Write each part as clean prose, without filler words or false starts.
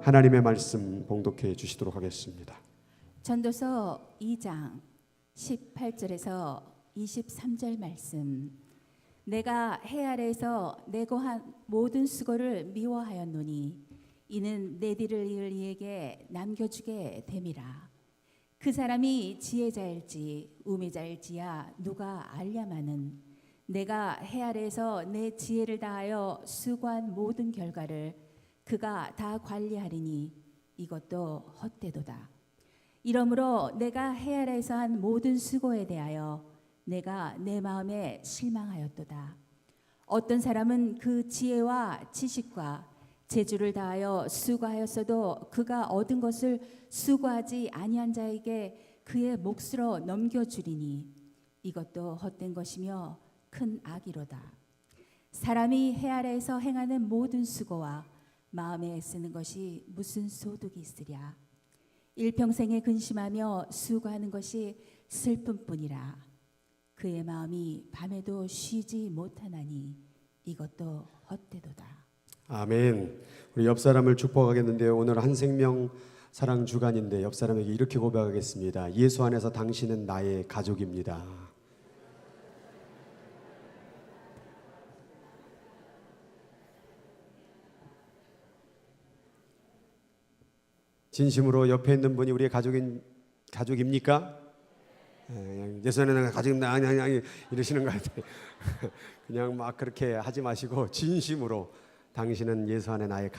하나님의 말씀 봉독해 주시도록 하겠습니다. 전도서 2장 18절에서 23절 말씀. 내가 해 아래에서 내고 한 모든 수고를 미워하였노니 이는 내 뒤를 이을 이에게 남겨주게 됨이라. 그 사람이 지혜자일지 우매자일지야 누가 알랴마는 내가 해 아래에서 내 지혜를 다하여 수고한 모든 결과를 그가 다 관리하리니 이것도 헛되도다. 이러므로 내가 해 아래에서 한 모든 수고에 대하여 내가 내 마음에 실망하였도다. 어떤 사람은 그 지혜와 지식과 재주를 다하여 수고하였어도 그가 얻은 것을 수고하지 아니한 자에게 그의 몫으로 넘겨주리니 이것도 헛된 것이며 큰 악이로다. 사람이 해 아래에서 행하는 모든 수고와 마음에 애쓰는 것이 무슨 소득이 있으랴. 일평생에 근심하며 수고하는 것이 슬픔뿐이라. 그의 마음이 밤에도 쉬지 못하나니 이것도 헛되도다. 아멘. 우리 옆 사람을 축복하겠는데요. 오늘 한 생명 사랑 주간인데 옆 사람에게 이렇게 고백하겠습니다. 예수 안에서 당신은 나의 가족입니다. 진심으로 옆에 있는 분이 우리의 가족입니까? 예수 안에 내가 가족입니다. 아니 이러시는 것 같아요. 그냥 막 그렇게 하지 마시고 진심으로 당신은 예수 안에 나의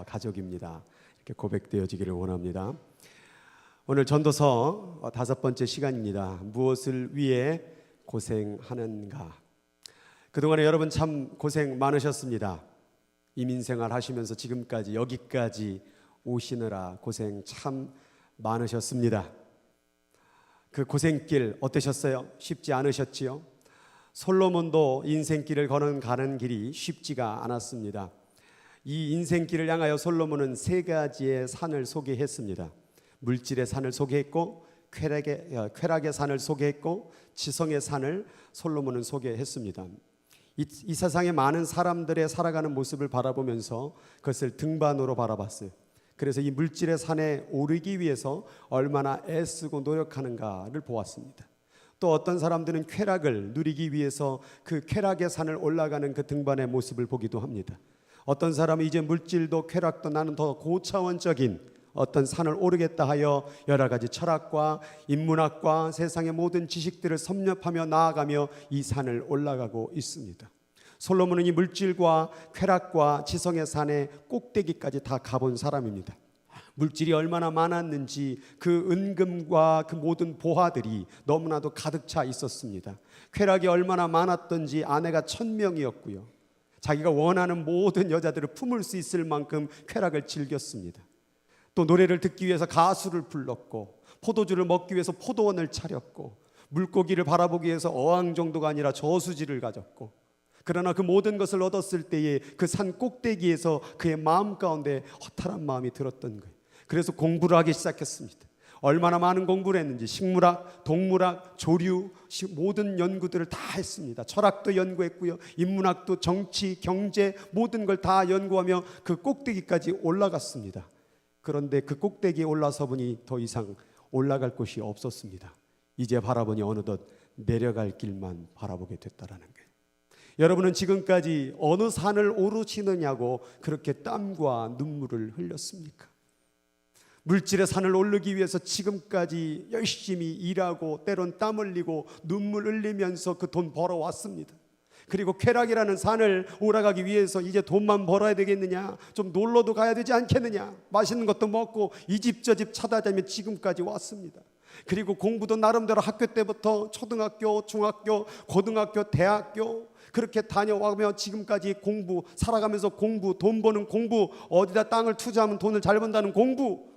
가족입니다. 이렇게 고백되어지기를 원합니다. 오늘 전도서 5번째 시간입니다. 무엇을 위해 고생하는가? 그동안에 여러분 참 고생 많으셨습니다. 이민생활 하시면서 지금까지 여기까지 오시느라 고생 참 많으셨습니다. 그 고생길 어떠셨어요? 쉽지 않으셨지요? 솔로몬도 인생길을 가는 길이 쉽지가 않았습니다. 이 인생길을 향하여 솔로몬은 3가지의 산을 소개했습니다. 물질의 산을 소개했고 쾌락의 산을 소개했고 지성의 산을 솔로몬은 소개했습니다. 이 세상의 많은 사람들의 살아가는 모습을 바라보면서 그것을 등반으로 바라봤어요. 그래서 이 물질의 산에 오르기 위해서 얼마나 애쓰고 노력하는가를 보았습니다. 또 어떤 사람들은 쾌락을 누리기 위해서 그 쾌락의 산을 올라가는 그 등반의 모습을 보기도 합니다. 어떤 사람은 이제 물질도 쾌락도 나는 더 고차원적인 어떤 산을 오르겠다 하여 여러 가지 철학과 인문학과 세상의 모든 지식들을 섭렵하며 나아가며 이 산을 올라가고 있습니다. 솔로몬은 이 물질과 쾌락과 지성의 산의 꼭대기까지 다 가본 사람입니다. 물질이 얼마나 많았는지 그 은금과 그 모든 보화들이 너무나도 가득 차 있었습니다. 쾌락이 얼마나 많았던지 아내가 1000명이었고요. 자기가 원하는 모든 여자들을 품을 수 있을 만큼 쾌락을 즐겼습니다. 또 노래를 듣기 위해서 가수를 불렀고 포도주를 먹기 위해서 포도원을 차렸고 물고기를 바라보기 위해서 어항 정도가 아니라 저수지를 가졌고, 그러나 그 모든 것을 얻었을 때에 그 산 꼭대기에서 그의 마음 가운데 허탈한 마음이 들었던 거예요. 그래서 공부를 하기 시작했습니다. 얼마나 많은 공부를 했는지 식물학, 동물학, 조류 모든 연구들을 다 했습니다. 철학도 연구했고요. 인문학도 정치, 경제 모든 걸 다 연구하며 그 꼭대기까지 올라갔습니다. 그런데 그 꼭대기에 올라서 보니 더 이상 올라갈 곳이 없었습니다. 이제 바라보니 어느덧 내려갈 길만 바라보게 됐다라는 거예요. 여러분은 지금까지 어느 산을 오르시느냐고 그렇게 땀과 눈물을 흘렸습니까? 물질의 산을 오르기 위해서 지금까지 열심히 일하고 때론 땀 흘리고 눈물 흘리면서 그 돈 벌어왔습니다. 그리고 쾌락이라는 산을 올라가기 위해서 이제 돈만 벌어야 되겠느냐, 좀 놀러도 가야 되지 않겠느냐, 맛있는 것도 먹고 이 집 저 집 찾아다니며 지금까지 왔습니다. 그리고 공부도 나름대로 학교 때부터 초등학교, 중학교, 고등학교, 대학교 그렇게 다녀와며 지금까지 공부, 살아가면서 공부, 돈 버는 공부, 어디다 땅을 투자하면 돈을 잘 번다는 공부,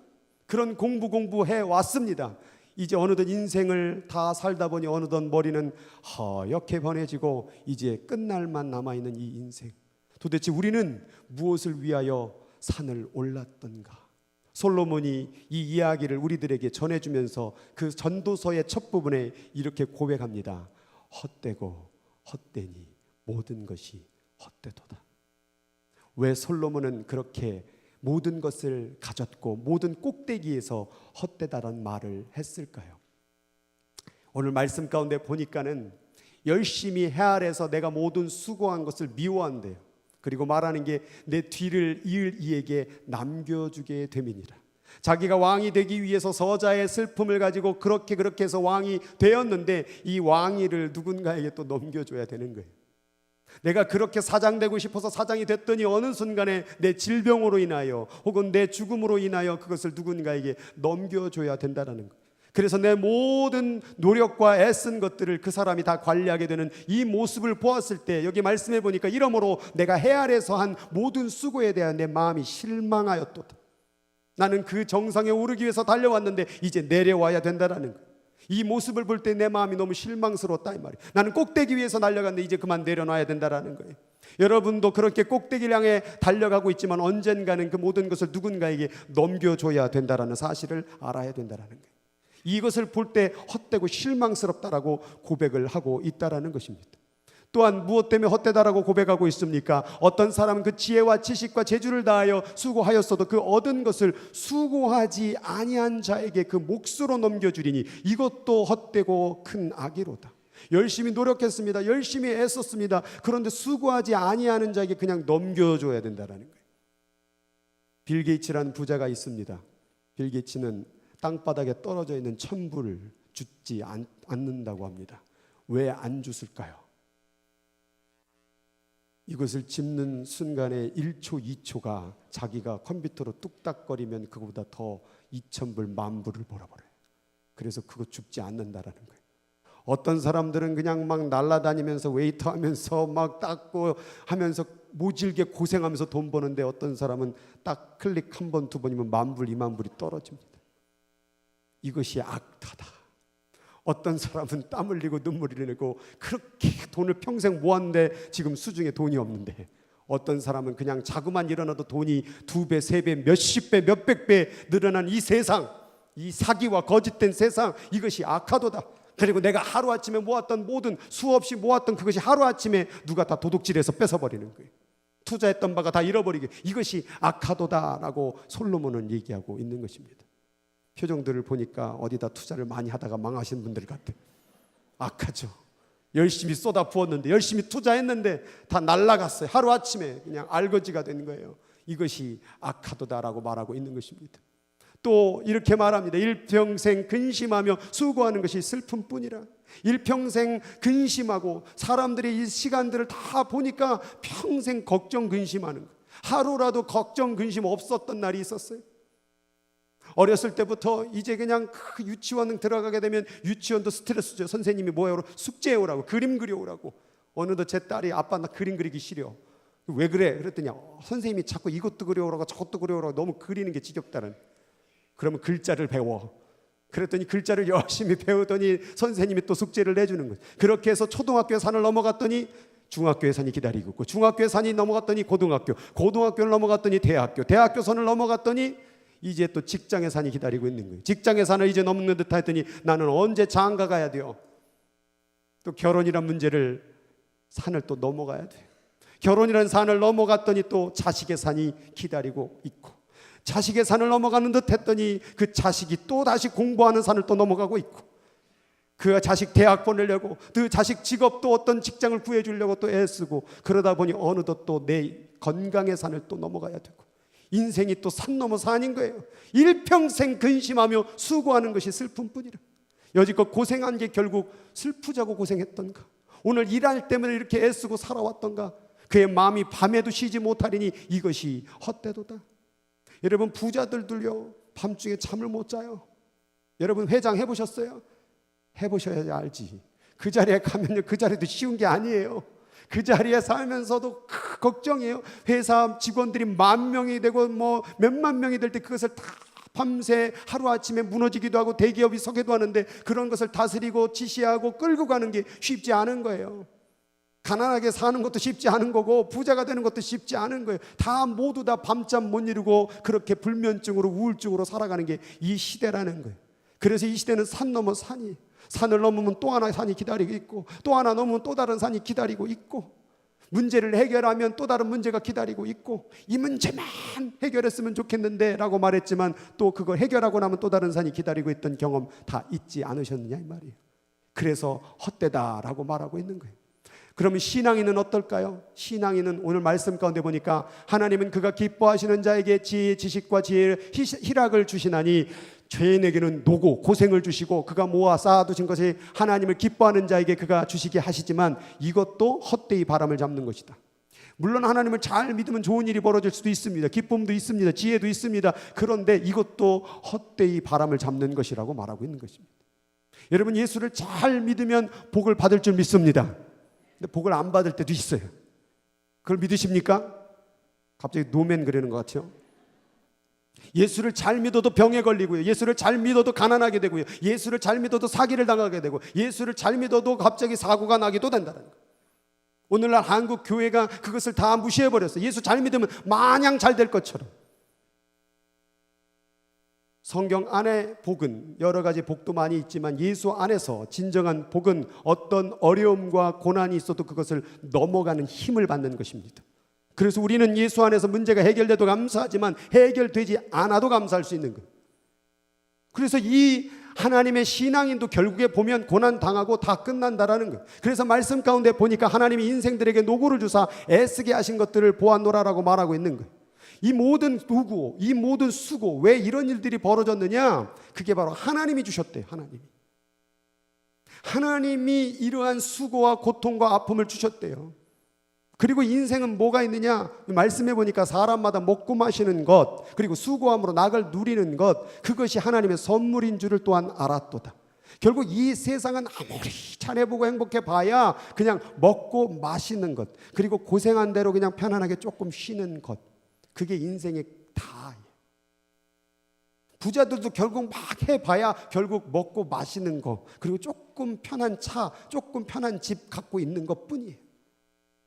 그런 공부해 왔습니다. 이제 어느덧 인생을 다 살다 보니 어느덧 머리는 허옇게 번해지고 이제 끝날만 남아있는 이 인생. 도대체 우리는 무엇을 위하여 산을 올랐던가? 솔로몬이 이 이야기를 우리들에게 전해주면서 그 전도서의 첫 부분에 이렇게 고백합니다. 헛되고 헛되니 모든 것이 헛되도다. 왜 솔로몬은 그렇게 모든 것을 가졌고 모든 꼭대기에서 헛되다라는 말을 했을까요? 오늘 말씀 가운데 보니까는 열심히 해 아래서 내가 모든 수고한 것을 미워한대요. 그리고 말하는 게 내 뒤를 이을 이에게 남겨주게 됨이니라. 자기가 왕이 되기 위해서 서자의 슬픔을 가지고 그렇게 해서 왕이 되었는데 이 왕위를 누군가에게 또 넘겨줘야 되는 거예요. 내가 그렇게 사장되고 싶어서 사장이 됐더니 어느 순간에 내 질병으로 인하여 혹은 내 죽음으로 인하여 그것을 누군가에게 넘겨줘야 된다는 거예요. 그래서 내 모든 노력과 애쓴 것들을 그 사람이 다 관리하게 되는 이 모습을 보았을 때 여기 말씀해 보니까 이러므로 내가 해 아래서 한 모든 수고에 대한 내 마음이 실망하였도다. 나는 그 정상에 오르기 위해서 달려왔는데 이제 내려와야 된다는 거예요. 이 모습을 볼 때 내 마음이 너무 실망스러웠다 이 말이에요. 나는 꼭대기 위해서 달려갔는데 이제 그만 내려놔야 된다는 거예요. 여러분도 그렇게 꼭대기를 향해 달려가고 있지만 언젠가는 그 모든 것을 누군가에게 넘겨줘야 된다는 사실을 알아야 된다는 거예요. 이것을 볼 때 헛되고 실망스럽다라고 고백을 하고 있다는 것입니다. 또한 무엇 때문에 헛되다라고 고백하고 있습니까? 어떤 사람은 그 지혜와 지식과 재주를 다하여 수고하였어도 그 얻은 것을 수고하지 아니한 자에게 그 몫으로 넘겨주리니 이것도 헛되고 큰 악이로다. 열심히 노력했습니다. 열심히 애썼습니다. 그런데 수고하지 아니하는 자에게 그냥 넘겨줘야 된다는 거예요. 빌 게이츠라는 부자가 있습니다. 빌 게이츠는 땅바닥에 떨어져 있는 천불을 줍지 않는다고 합니다. 왜 안 줬을까요? 이것을 짚는 순간에 1초, 2초가 자기가 컴퓨터로 뚝딱거리면 그거보다 더 2,000불, 10,000불을 벌어버려요. 그래서 그거 줍지 않는다라는 거예요. 어떤 사람들은 그냥 막 날아다니면서 웨이터 하면서 막 닦고 하면서 모질게 고생하면서 돈 버는데 어떤 사람은 딱 클릭 한 번, 두 번이면 10,000불, 20,000불이 떨어집니다. 이것이 악타다. 어떤 사람은 땀 흘리고 눈물 흘리고 그렇게 돈을 평생 모았는데 지금 수중에 돈이 없는데 어떤 사람은 그냥 자고만 일어나도 돈이 2배, 3배, 몇십 배, 몇백 배 늘어난 이 세상, 이 사기와 거짓된 세상, 이것이 악하도다. 그리고 내가 하루아침에 모았던 모든 수없이 모았던 그것이 하루아침에 누가 다 도둑질해서 뺏어버리는 거예요. 투자했던 바가 다 잃어버리게, 이것이 악하도다라고 솔로몬은 얘기하고 있는 것입니다. 표정들을 보니까 어디다 투자를 많이 하다가 망하신 분들 같아요. 악하죠. 열심히 쏟아 부었는데, 열심히 투자했는데 다 날아갔어요. 하루아침에 그냥 알거지가 된 거예요. 이것이 악하도다라고 말하고 있는 것입니다. 또 이렇게 말합니다. 일평생 근심하며 수고하는 것이 슬픔뿐이라. 일평생 근심하고 사람들이 이 시간들을 다 보니까 평생 걱정 근심하는 거예요. 하루라도 걱정 근심 없었던 날이 있었어요. 어렸을 때부터 이제 그냥 그 유치원 들어가게 되면 유치원도 스트레스죠. 선생님이 뭐해오라고, 숙제해오라고, 그림 그려오라고. 어느덧 제 딸이 아빠 나 그림 그리기 싫어. 왜 그래? 그랬더니 선생님이 자꾸 이것도 그려오라고 저것도 그려오라고 너무 그리는 게 지겹다는. 그러면 글자를 배워. 그랬더니 글자를 열심히 배우더니 선생님이 또 숙제를 내주는 거예요. 그렇게 해서 초등학교 산을 넘어갔더니 중학교의 산이 기다리고 있고, 중학교의 산이 넘어갔더니 고등학교, 고등학교를 넘어갔더니 대학교, 대학교 선을 넘어갔더니 이제 또 직장의 산이 기다리고 있는 거예요. 직장의 산을 이제 넘는 듯 했더니 나는 언제 장가 가야 돼요? 또 결혼이란 문제를 산을 또 넘어가야 돼요. 결혼이라는 산을 넘어갔더니 또 자식의 산이 기다리고 있고, 자식의 산을 넘어가는 듯 했더니 그 자식이 또 다시 공부하는 산을 또 넘어가고 있고, 그 자식 대학 보내려고, 그 자식 직업도 어떤 직장을 구해주려고 또 애쓰고, 그러다 보니 어느덧 또 내 건강의 산을 또 넘어가야 되고, 인생이 또 산 넘어 산인 거예요. 일평생 근심하며 수고하는 것이 슬픔뿐이라. 여지껏 고생한 게 결국 슬프자고 고생했던가, 오늘 일할 때문에 이렇게 애쓰고 살아왔던가, 그의 마음이 밤에도 쉬지 못하리니 이것이 헛되도다. 여러분, 부자들도요 밤중에 잠을 못 자요. 여러분 회장 해보셨어요? 해보셔야 알지. 그 자리에 가면요, 그 자리도 쉬운 게 아니에요. 그 자리에 살면서도 걱정이에요. 회사 직원들이 10,000명이 되고 뭐 몇만 명이 될 때 그것을 다 밤새 하루아침에 무너지기도 하고 대기업이 서기도 하는데, 그런 것을 다스리고 지시하고 끌고 가는 게 쉽지 않은 거예요. 가난하게 사는 것도 쉽지 않은 거고 부자가 되는 것도 쉽지 않은 거예요. 다 모두 다 밤잠 못 이루고 그렇게 불면증으로 우울증으로 살아가는 게 이 시대라는 거예요. 그래서 이 시대는 산 넘어 산이, 산을 넘으면 또 하나 산이 기다리고 있고, 또 하나 넘으면 또 다른 산이 기다리고 있고, 문제를 해결하면 또 다른 문제가 기다리고 있고 이 문제만 해결했으면 좋겠는데 라고 말했지만 또 그걸 해결하고 나면 또 다른 산이 기다리고 있던 경험 다 잊지 않으셨느냐 이 말이에요. 그래서 헛되다라고 말하고 있는 거예요. 그러면 신앙인은 어떨까요? 신앙인은 오늘 말씀 가운데 보니까 하나님은 그가 기뻐하시는 자에게 지혜, 지식과 지혜를 희락을 주시나니 죄인에게는 노고 고생을 주시고 그가 모아 쌓아두신 것이 하나님을 기뻐하는 자에게 그가 주시게 하시지만 이것도 헛되이 바람을 잡는 것이다. 물론 하나님을 잘 믿으면 좋은 일이 벌어질 수도 있습니다. 기쁨도 있습니다. 지혜도 있습니다. 그런데 이것도 헛되이 바람을 잡는 것이라고 말하고 있는 것입니다. 여러분, 예수를 잘 믿으면 복을 받을 줄 믿습니다. 근데 복을 안 받을 때도 있어요. 그걸 믿으십니까? 갑자기 노맨 그러는 것 같죠? 예수를 잘 믿어도 병에 걸리고요. 예수를 잘 믿어도 가난하게 되고요. 예수를 잘 믿어도 사기를 당하게 되고 예수를 잘 믿어도 갑자기 사고가 나기도 된다는 거예요. 오늘날 한국 교회가 그것을 다 무시해버렸어요. 예수 잘 믿으면 마냥 잘 될 것처럼. 성경 안에 복은 여러 가지 복도 많이 있지만 예수 안에서 진정한 복은 어떤 어려움과 고난이 있어도 그것을 넘어가는 힘을 받는 것입니다. 그래서 우리는 예수 안에서 문제가 해결돼도 감사하지만 해결되지 않아도 감사할 수 있는 거예요. 그래서 이 하나님의 신앙인도 결국에 보면 고난 당하고 다 끝난다라는 거예요. 그래서 말씀 가운데 보니까 하나님이 인생들에게 노고를 주사 애쓰게 하신 것들을 보았노라라고 말하고 있는 거예요. 이 모든 노고, 이 모든 수고, 왜 이런 일들이 벌어졌느냐? 그게 바로 하나님이 주셨대요. 하나님이 이러한 수고와 고통과 아픔을 주셨대요. 그리고 인생은 뭐가 있느냐? 말씀해 보니까 사람마다 먹고 마시는 것, 그리고 수고함으로 낙을 누리는 것, 그것이 하나님의 선물인 줄을 또한 알았도다. 결국 이 세상은 아무리 잘해보고 행복해 봐야 그냥 먹고 마시는 것, 그리고 고생한 대로 그냥 편안하게 조금 쉬는 것, 그게 인생의 다예요. 부자들도 결국 막 해봐야 결국 먹고 마시는 거, 그리고 조금 편한 차, 조금 편한 집 갖고 있는 것뿐이에요.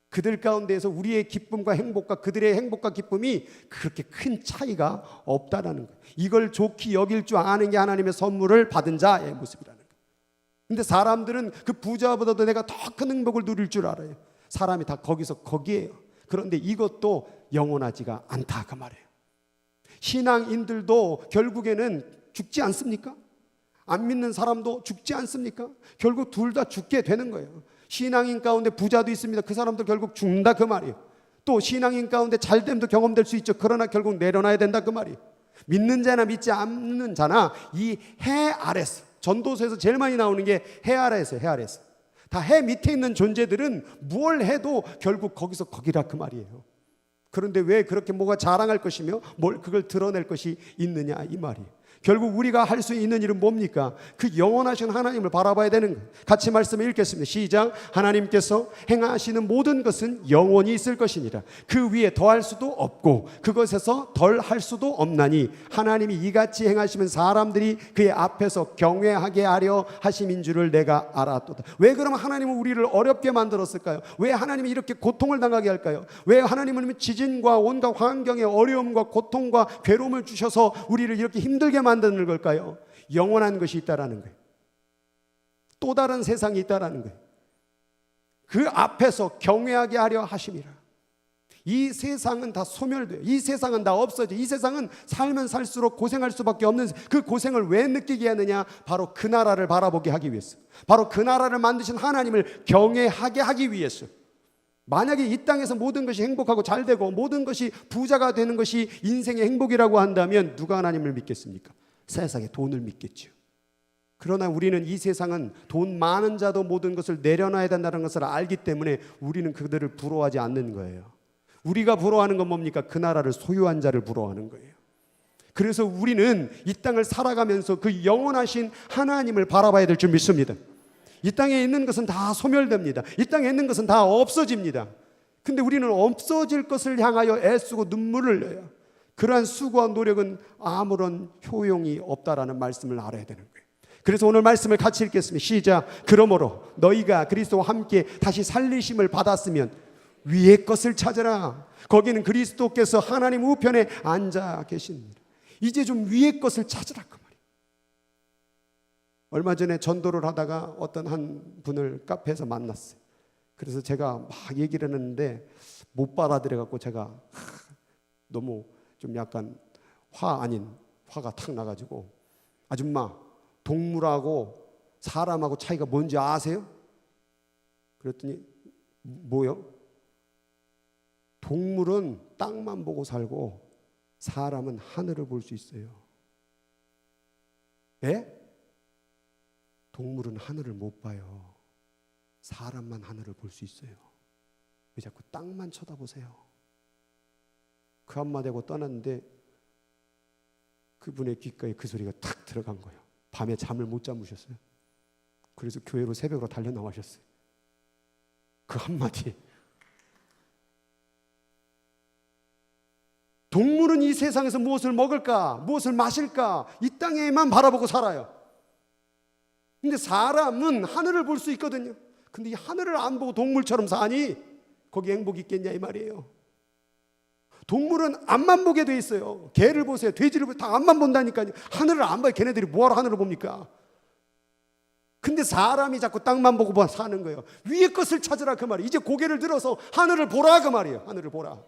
그들 가운데에서 우리의 기쁨과 행복과 그들의 행복과 기쁨이 그렇게 큰 차이가 없다라는 거예요. 이걸 좋게 여길 줄 아는 게 하나님의 선물을 받은 자의 모습이라는 거예요. 근데 사람들은 그 부자보다도 내가 더 큰 행복을 누릴 줄 알아요. 사람이 다 거기에요. 그런데 이것도 영원하지가 않다 그 말이에요. 신앙인들도 결국에는 죽지 않습니까? 안 믿는 사람도 죽지 않습니까? 결국 둘 다 죽게 되는 거예요. 신앙인 가운데 부자도 있습니다. 그 사람도 결국 죽는다 그 말이에요. 또 신앙인 가운데 잘됨도 경험될 수 있죠. 그러나 결국 내려놔야 된다 그 말이에요. 믿는 자나 믿지 않는 자나 이 해 아래서, 전도서에서 제일 많이 나오는 게 해 아래에서, 해 아래에서. 다 해 밑에 있는 존재들은 무엇을 해도 결국 거기서 거기라 그 말이에요. 그런데 왜 그렇게 뭐가 자랑할 것이며 뭘 그걸 드러낼 것이 있느냐 이 말이에요. 결국 우리가 할 수 있는 일은 뭡니까? 그 영원하신 하나님을 바라봐야 되는 거예요. 같이 말씀을 읽겠습니다. 시작. 하나님께서 행하시는 모든 것은 영원히 있을 것이니라. 그 위에 더할 수도 없고 그것에서 덜 할 수도 없나니 하나님이 이같이 행하시면 사람들이 그의 앞에서 경외하게 하려 하심인 줄을 내가 알았도다. 왜 그러면 하나님은 우리를 어렵게 만들었을까요? 왜 하나님이 이렇게 고통을 당하게 할까요? 왜 하나님은 지진과 온갖 환경의 어려움과 고통과 괴로움을 주셔서 우리를 이렇게 힘들게 만드는 걸까요? 영원한 것이 있다라는 거예요. 또 다른 세상이 있다라는 거예요. 그 앞에서 경외하게 하려 하심이라. 이 세상은 다 소멸돼요. 이 세상은 다 없어져. 이 세상은 살면 살수록 고생할 수밖에 없는, 그 고생을 왜 느끼게 하느냐? 바로 그 나라를 바라보게 하기 위해서, 바로 그 나라를 만드신 하나님을 경외하게 하기 위해서. 만약에 이 땅에서 모든 것이 행복하고 잘되고 모든 것이 부자가 되는 것이 인생의 행복이라고 한다면 누가 하나님을 믿겠습니까? 세상에 돈을 믿겠죠. 그러나 우리는 이 세상은 돈 많은 자도 모든 것을 내려놔야 된다는 것을 알기 때문에 우리는 그들을 부러워하지 않는 거예요. 우리가 부러워하는 건 뭡니까? 그 나라를 소유한 자를 부러워하는 거예요. 그래서 우리는 이 땅을 살아가면서 그 영원하신 하나님을 바라봐야 될 줄 믿습니다. 이 땅에 있는 것은 다 소멸됩니다. 이 땅에 있는 것은 다 없어집니다. 근데 우리는 없어질 것을 향하여 애쓰고 눈물을 흘려요. 그러한 수고와 노력은 아무런 효용이 없다라는 말씀을 알아야 되는 거예요. 그래서 오늘 말씀을 같이 읽겠습니다. 시작. 그러므로 너희가 그리스도와 함께 다시 살리심을 받았으면 위의 것을 찾으라. 거기는 그리스도께서 하나님 우편에 앉아 계십니다. 이제 좀 위의 것을 찾으라 그 말이에요. 얼마 전에 전도를 하다가 어떤 한 분을 카페에서 만났어요. 그래서 제가 막 얘기를 했는데 못 받아들여 갖고 제가 너무 좀 약간 화 아닌 화가 탁 나가지고, 아줌마, 동물하고 사람하고 차이가 뭔지 아세요? 그랬더니 뭐요? 동물은 땅만 보고 살고 사람은 하늘을 볼 수 있어요. 예? 동물은 하늘을 못 봐요. 사람만 하늘을 볼 수 있어요. 왜 자꾸 땅만 쳐다보세요? 그 한마디 하고 떠났는데 그분의 귓가에 그 소리가 탁 들어간 거예요. 밤에 잠을 못 잠으셨어요. 그래서 교회로 새벽으로 달려 나가셨어요. 그 한마디. 동물은 이 세상에서 무엇을 먹을까, 무엇을 마실까, 이 땅에만 바라보고 살아요. 근데 사람은 하늘을 볼 수 있거든요. 근데 이 하늘을 안 보고 동물처럼 사니 거기 행복이 있겠냐 이 말이에요. 동물은 앞만 보게 돼 있어요. 개를 보세요, 돼지를 보세요. 다 앞만 본다니까요. 하늘을 안 봐요. 걔네들이 뭐하러 하늘을 봅니까? 근데 사람이 자꾸 땅만 보고 사는 거예요. 위의 것을 찾으라 그 말이에요. 이제 고개를 들어서 하늘을 보라 그 말이에요. 하늘을 보라.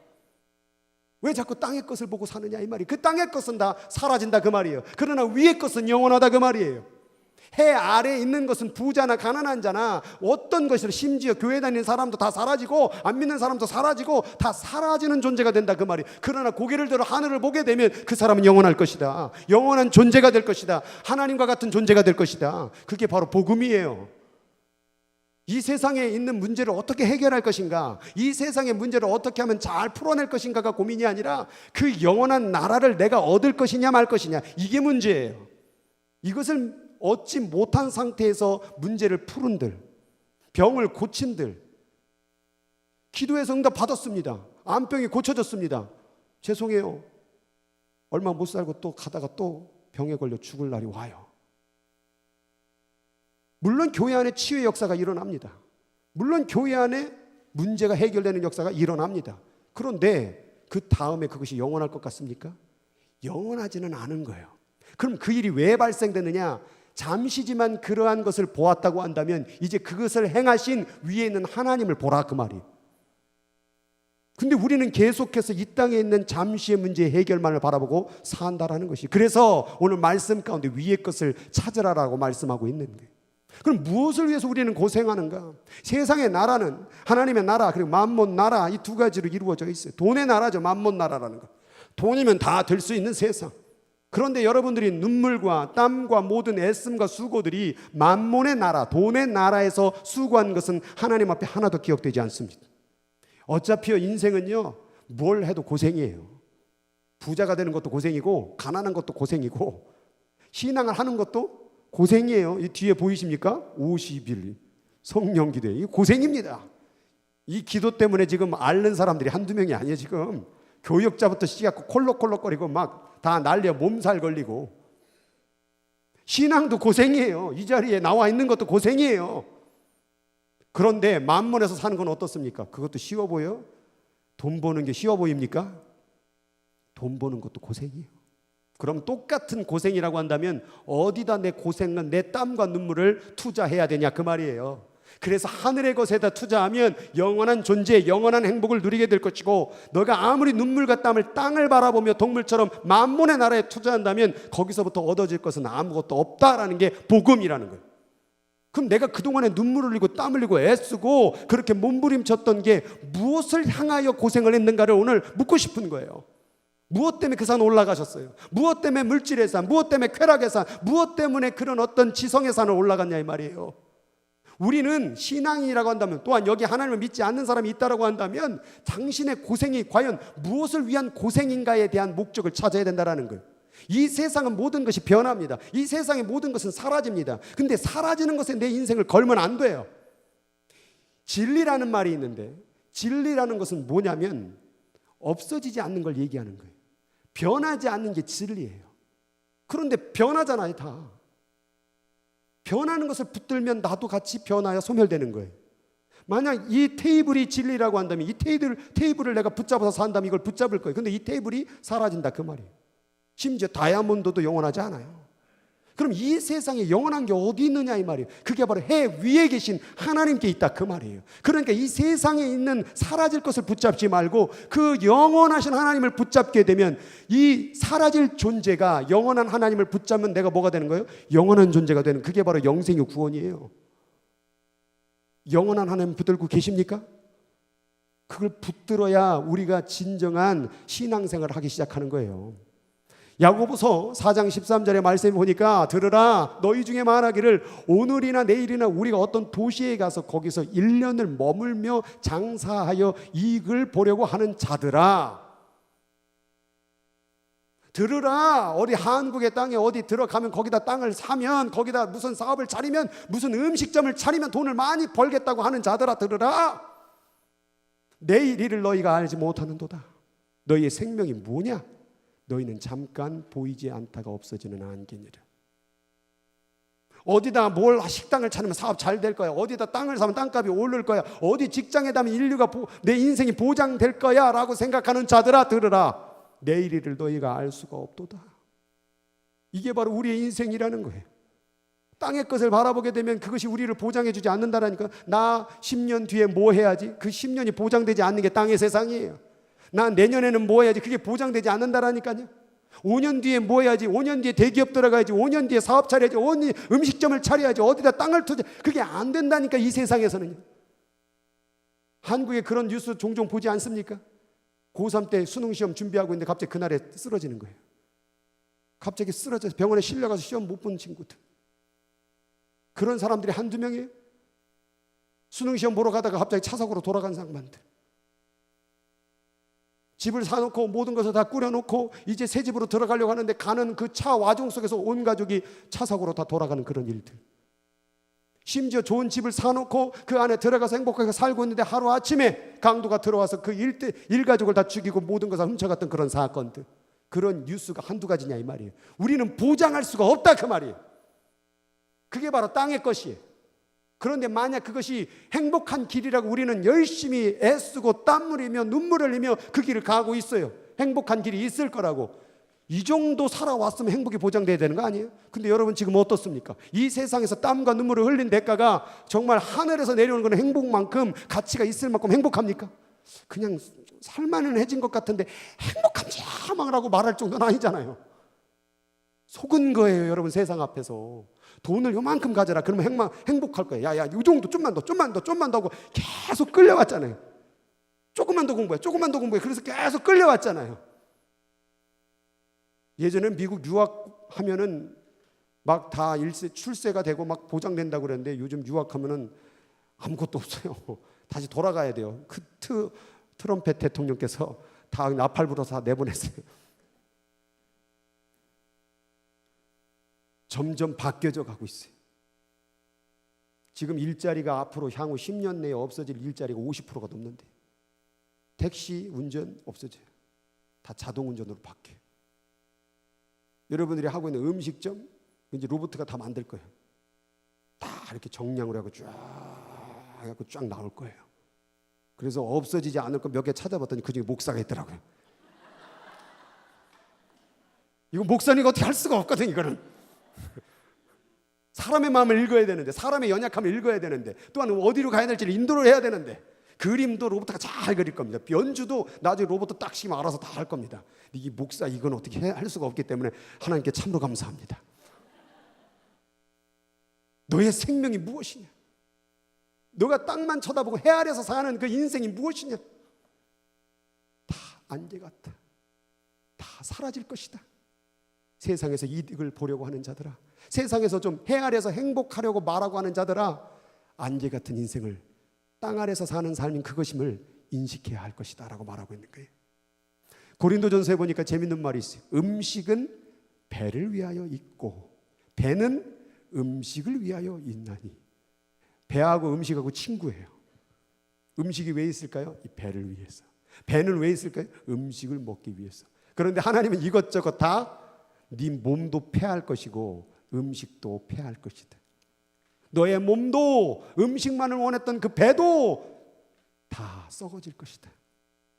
왜 자꾸 땅의 것을 보고 사느냐 이 말이에요. 그 땅의 것은 다 사라진다 그 말이에요. 그러나 위의 것은 영원하다 그 말이에요. 해 아래에 있는 것은 부자나 가난한 자나 어떤 것이든, 심지어 교회 다니는 사람도 다 사라지고 안 믿는 사람도 사라지고 다 사라지는 존재가 된다 그 말이에요. 그러나 고개를 들어 하늘을 보게 되면 그 사람은 영원할 것이다. 영원한 존재가 될 것이다. 하나님과 같은 존재가 될 것이다. 그게 바로 복음이에요. 이 세상에 있는 문제를 어떻게 해결할 것인가, 이 세상의 문제를 어떻게 하면 잘 풀어낼 것인가가 고민이 아니라 그 영원한 나라를 내가 얻을 것이냐 말 것이냐, 이게 문제예요. 이것을 얻지 못한 상태에서 문제를 푸른들, 병을 고친들, 기도해서 응답 받았습니다. 암병이 고쳐졌습니다. 죄송해요. 얼마 못 살고 또 가다가 또 병에 걸려 죽을 날이 와요. 물론 교회 안에 치유의 역사가 일어납니다. 물론 교회 안에 문제가 해결되는 역사가 일어납니다. 그런데 그 다음에 그것이 영원할 것 같습니까? 영원하지는 않은 거예요. 그럼 그 일이 왜 발생되느냐? 잠시지만 그러한 것을 보았다고 한다면 이제 그것을 행하신 위에 있는 하나님을 보라 그 말이에요. 근데 우리는 계속해서 이 땅에 있는 잠시의 문제 해결만을 바라보고 산다라는 것이, 그래서 오늘 말씀 가운데 위의 것을 찾으라라고 말씀하고 있는 거예요. 그럼 무엇을 위해서 우리는 고생하는가? 세상의 나라는 하나님의 나라 그리고 만몬 나라, 이 두 가지로 이루어져 있어요. 돈의 나라죠. 만몬 나라라는 거. 돈이면 다 될 수 있는 세상. 그런데 여러분들이 눈물과 땀과 모든 애씀과 수고들이 만몬의 나라, 돈의 나라에서 수고한 것은 하나님 앞에 하나도 기억되지 않습니다. 어차피요, 인생은요, 뭘 해도 고생이에요. 부자가 되는 것도 고생이고 가난한 것도 고생이고 신앙을 하는 것도 고생이에요. 이 뒤에 보이십니까? 50일 성령 기도회, 이 고생입니다. 이 기도 때문에 지금 앓는 사람들이 한두 명이 아니에요. 지금 교역자부터 시작하고 콜록콜록거리고 막 다 난리야. 몸살 걸리고. 신앙도 고생이에요. 이 자리에 나와 있는 것도 고생이에요. 그런데 만몬에서 사는 건 어떻습니까? 그것도 쉬워 보여요? 돈 버는 게 쉬워 보입니까? 돈 버는 것도 고생이에요. 그럼 똑같은 고생이라고 한다면 어디다 내 고생은, 내 땀과 눈물을 투자해야 되냐 그 말이에요. 그래서 하늘의 것에다 투자하면 영원한 존재, 영원한 행복을 누리게 될 것이고, 너가 아무리 눈물과 땀을 땅을 바라보며 동물처럼 만몬의 나라에 투자한다면 거기서부터 얻어질 것은 아무것도 없다라는 게 복음이라는 거예요. 그럼 내가 그동안에 눈물 흘리고 땀 흘리고 애쓰고 그렇게 몸부림쳤던 게 무엇을 향하여 고생을 했는가를 오늘 묻고 싶은 거예요. 무엇 때문에 그 산 올라가셨어요? 무엇 때문에 물질의 산, 무엇 때문에 쾌락의 산, 무엇 때문에 그런 어떤 지성의 산을 올라갔냐 이 말이에요. 우리는 신앙이라고 한다면, 또한 여기 하나님을 믿지 않는 사람이 있다라고 한다면 당신의 고생이 과연 무엇을 위한 고생인가에 대한 목적을 찾아야 된다는 거예요. 이 세상은 모든 것이 변합니다. 이 세상의 모든 것은 사라집니다. 근데 사라지는 것에 내 인생을 걸면 안 돼요. 진리라는 말이 있는데, 진리라는 것은 뭐냐면 없어지지 않는 걸 얘기하는 거예요. 변하지 않는 게 진리예요. 그런데 변하잖아요. 다 변하는 것을 붙들면 나도 같이 변하여 소멸되는 거예요. 만약 이 테이블이 진리라고 한다면 이 테이블을 내가 붙잡아서 산다면 이걸 붙잡을 거예요. 근데 이 테이블이 사라진다 그 말이에요. 심지어 다이아몬드도 영원하지 않아요. 그럼 이 세상에 영원한 게 어디 있느냐 이 말이에요. 그게 바로 해 위에 계신 하나님께 있다 그 말이에요. 그러니까 이 세상에 있는 사라질 것을 붙잡지 말고 그 영원하신 하나님을 붙잡게 되면 이 사라질 존재가 영원한 하나님을 붙잡으면 내가 뭐가 되는 거예요? 영원한 존재가 되는, 그게 바로 영생의 구원이에요. 영원한 하나님 붙들고 계십니까? 그걸 붙들어야 우리가 진정한 신앙생활을 하기 시작하는 거예요. 야고보서 4장 13절의 말씀을 보니까 들으라, 너희 중에 말하기를 오늘이나 내일이나 우리가 어떤 도시에 가서 거기서 1년을 머물며 장사하여 이익을 보려고 하는 자들아. 들으라, 어디 한국의 땅에 어디 들어가면 거기다 땅을 사면 거기다 무슨 사업을 차리면 무슨 음식점을 차리면 돈을 많이 벌겠다고 하는 자들아, 들으라. 내일 일을 너희가 알지 못하는도다. 너희의 생명이 뭐냐? 너희는 잠깐 보이지 않다가 없어지는 안개니라. 어디다 뭘 식당을 차리면 사업 잘 될 거야. 어디다 땅을 사면 땅값이 오를 거야. 어디 직장에 다면 인류가 내 인생이 보장될 거야 라고 생각하는 자들아, 들으라. 내일 일을 너희가 알 수가 없도다. 이게 바로 우리의 인생이라는 거예요. 땅의 것을 바라보게 되면 그것이 우리를 보장해 주지 않는다라니까. 나 10년 뒤에 뭐 해야지? 그 10년이 보장되지 않는 게 땅의 세상이에요. 나 내년에는 뭐 해야지? 그게 보장되지 않는다라니까요. 5년 뒤에 뭐 해야지? 5년 뒤에 대기업 들어가야지. 5년 뒤에 사업 차려야지. 음식점을 차려야지. 어디다 땅을 투자. 그게 안 된다니까 이 세상에서는요. 한국에 그런 뉴스 종종 보지 않습니까? 고3 때 수능시험 준비하고 있는데 갑자기 그날에 쓰러지는 거예요. 갑자기 쓰러져서 병원에 실려가서 시험 못 본 친구들. 그런 사람들이 한두 명이에요. 수능시험 보러 가다가 갑자기 차 사고로 돌아간 사람들. 집을 사놓고 모든 것을 다 꾸려놓고 이제 새 집으로 들어가려고 하는데 가는 그 차 와중 속에서 온 가족이 차 사고로 다 돌아가는 그런 일들. 심지어 좋은 집을 사놓고 그 안에 들어가서 행복하게 살고 있는데 하루아침에 강도가 들어와서 그 일가족을 다 죽이고 모든 것을 훔쳐갔던 그런 사건들. 그런 뉴스가 한두 가지냐 이 말이에요. 우리는 보장할 수가 없다 그 말이에요. 그게 바로 땅의 것이에요. 그런데 만약 그것이 행복한 길이라고 우리는 열심히 애쓰고 땀 흘리며 눈물을 흘리며 그 길을 가고 있어요. 행복한 길이 있을 거라고. 이 정도 살아왔으면 행복이 보장돼야 되는 거 아니에요? 근데 여러분 지금 어떻습니까? 이 세상에서 땀과 눈물을 흘린 대가가 정말 하늘에서 내려오는 건 행복만큼 가치가 있을 만큼 행복합니까? 그냥 살만해진 것 같은데 행복합니다 라고 말할 정도는 아니잖아요. 속은 거예요 여러분. 세상 앞에서 돈을 요만큼 가져라 그러면 행복할 거예요. 야야 이 정도 좀만 더 하고 계속 끌려왔잖아요. 조금만 더 공부해 그래서 계속 끌려왔잖아요. 예전엔 미국 유학하면은 막 다 출세가 되고 막 보장된다고 그랬는데 요즘 유학하면은 아무것도 없어요. 다시 돌아가야 돼요. 그 트럼펫 대통령께서 다 나팔 불어서 다 내보냈어요. 점점 바뀌어져 가고 있어요. 지금 일자리가 앞으로 향후 10년 내에 없어질 일자리가 50%가 넘는데 택시 운전 없어져요. 다 자동 운전으로 바뀌어요. 여러분들이 하고 있는 음식점 이제 로봇가 다 만들 거예요. 다 이렇게 정량으로 하고 쫙 나올 거예요. 그래서 없어지지 않을 거 몇 개 찾아봤더니 그중에 목사가 있더라고요. 이거 목사니까 어떻게 할 수가 없거든 이거는. 사람의 마음을 읽어야 되는데 사람의 연약함을 읽어야 되는데 또한 어디로 가야 될지를 인도를 해야 되는데 그림도 로봇가 잘 그릴 겁니다. 연주도 나중에 로봇도 딱 시키면 알아서 다 할 겁니다. 이 목사 이건 어떻게 할 수가 없기 때문에 하나님께 참으로 감사합니다. 너의 생명이 무엇이냐? 너가 땅만 쳐다보고 해 아래서 사는 그 인생이 무엇이냐? 다 안개 같다. 다 사라질 것이다. 세상에서 이득을 보려고 하는 자들아, 세상에서 좀 해 아래서 행복하려고 말하고 하는 자들아, 안개 같은 인생을 땅 아래서 사는 삶인 그것임을 인식해야 할 것이다 라고 말하고 있는 거예요. 고린도전서에 보니까 재밌는 말이 있어요. 음식은 배를 위하여 있고 배는 음식을 위하여 있나니. 배하고 음식하고 친구예요. 음식이 왜 있을까요? 이 배를 위해서. 배는 왜 있을까요? 음식을 먹기 위해서. 그런데 하나님은 이것저것 다 네 몸도 패할 것이고 음식도 패할 것이다. 너의 몸도 음식만을 원했던 그 배도 다 썩어질 것이다.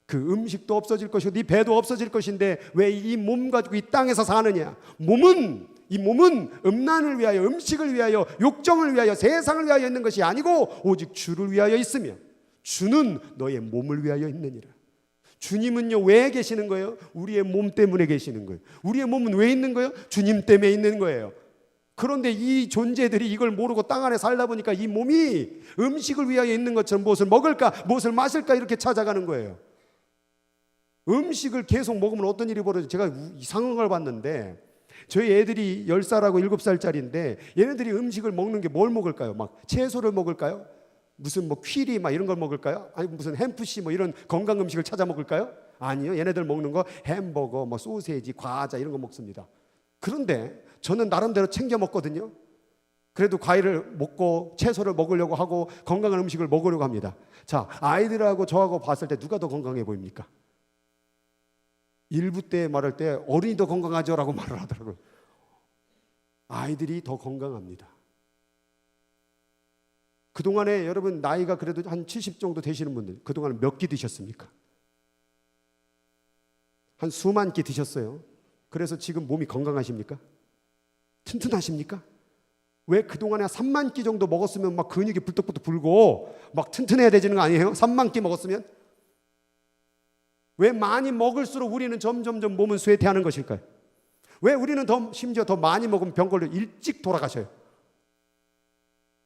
그 음식도 없어질 것이고 네 배도 없어질 것인데 왜 이 몸 가지고 이 땅에서 사느냐? 몸은 이 몸은 음란을 위하여, 음식을 위하여, 욕정을 위하여, 세상을 위하여 있는 것이 아니고 오직 주를 위하여 있으며 주는 너의 몸을 위하여 있느니라. 주님은요 왜 계시는 거예요? 우리의 몸 때문에 계시는 거예요. 우리의 몸은 왜 있는 거예요? 주님 때문에 있는 거예요. 그런데 이 존재들이 이걸 모르고 땅 안에 살다 보니까 이 몸이 음식을 위하여 있는 것처럼 무엇을 먹을까, 무엇을 마실까 이렇게 찾아가는 거예요. 음식을 계속 먹으면 어떤 일이 벌어져요? 제가 이상한 걸 봤는데 저희 애들이 10살하고 7살짜리인데 얘네들이 음식을 먹는 게 뭘 먹을까요? 막 채소를 먹을까요? 무슨 뭐 퀴리 막 이런 걸 먹을까요? 아니 무슨 햄프시 뭐 이런 건강 음식을 찾아 먹을까요? 아니요. 얘네들 먹는 거 햄버거, 뭐 소세지, 과자 이런 거 먹습니다. 그런데 저는 나름대로 챙겨 먹거든요. 그래도 과일을 먹고 채소를 먹으려고 하고 건강한 음식을 먹으려고 합니다. 자, 아이들하고 저하고 봤을 때 누가 더 건강해 보입니까? 일부 때 말할 때 어른이 더 건강하죠라고 말을 하더라고요. 아이들이 더 건강합니다. 그동안에 여러분 나이가 그래도 한 70 정도 되시는 분들 그동안 몇 끼 드셨습니까? 한 수만 끼 드셨어요. 그래서 지금 몸이 건강하십니까? 튼튼하십니까? 왜 그동안에 3만 끼 정도 먹었으면 막 근육이 불떡불떡 불고 막 튼튼해야 되지는 거 아니에요? 3만 끼 먹었으면? 왜 많이 먹을수록 우리는 점점점 몸은 쇠퇴하는 것일까요? 왜 우리는 심지어 더 많이 먹으면 병 걸려 일찍 돌아가셔요?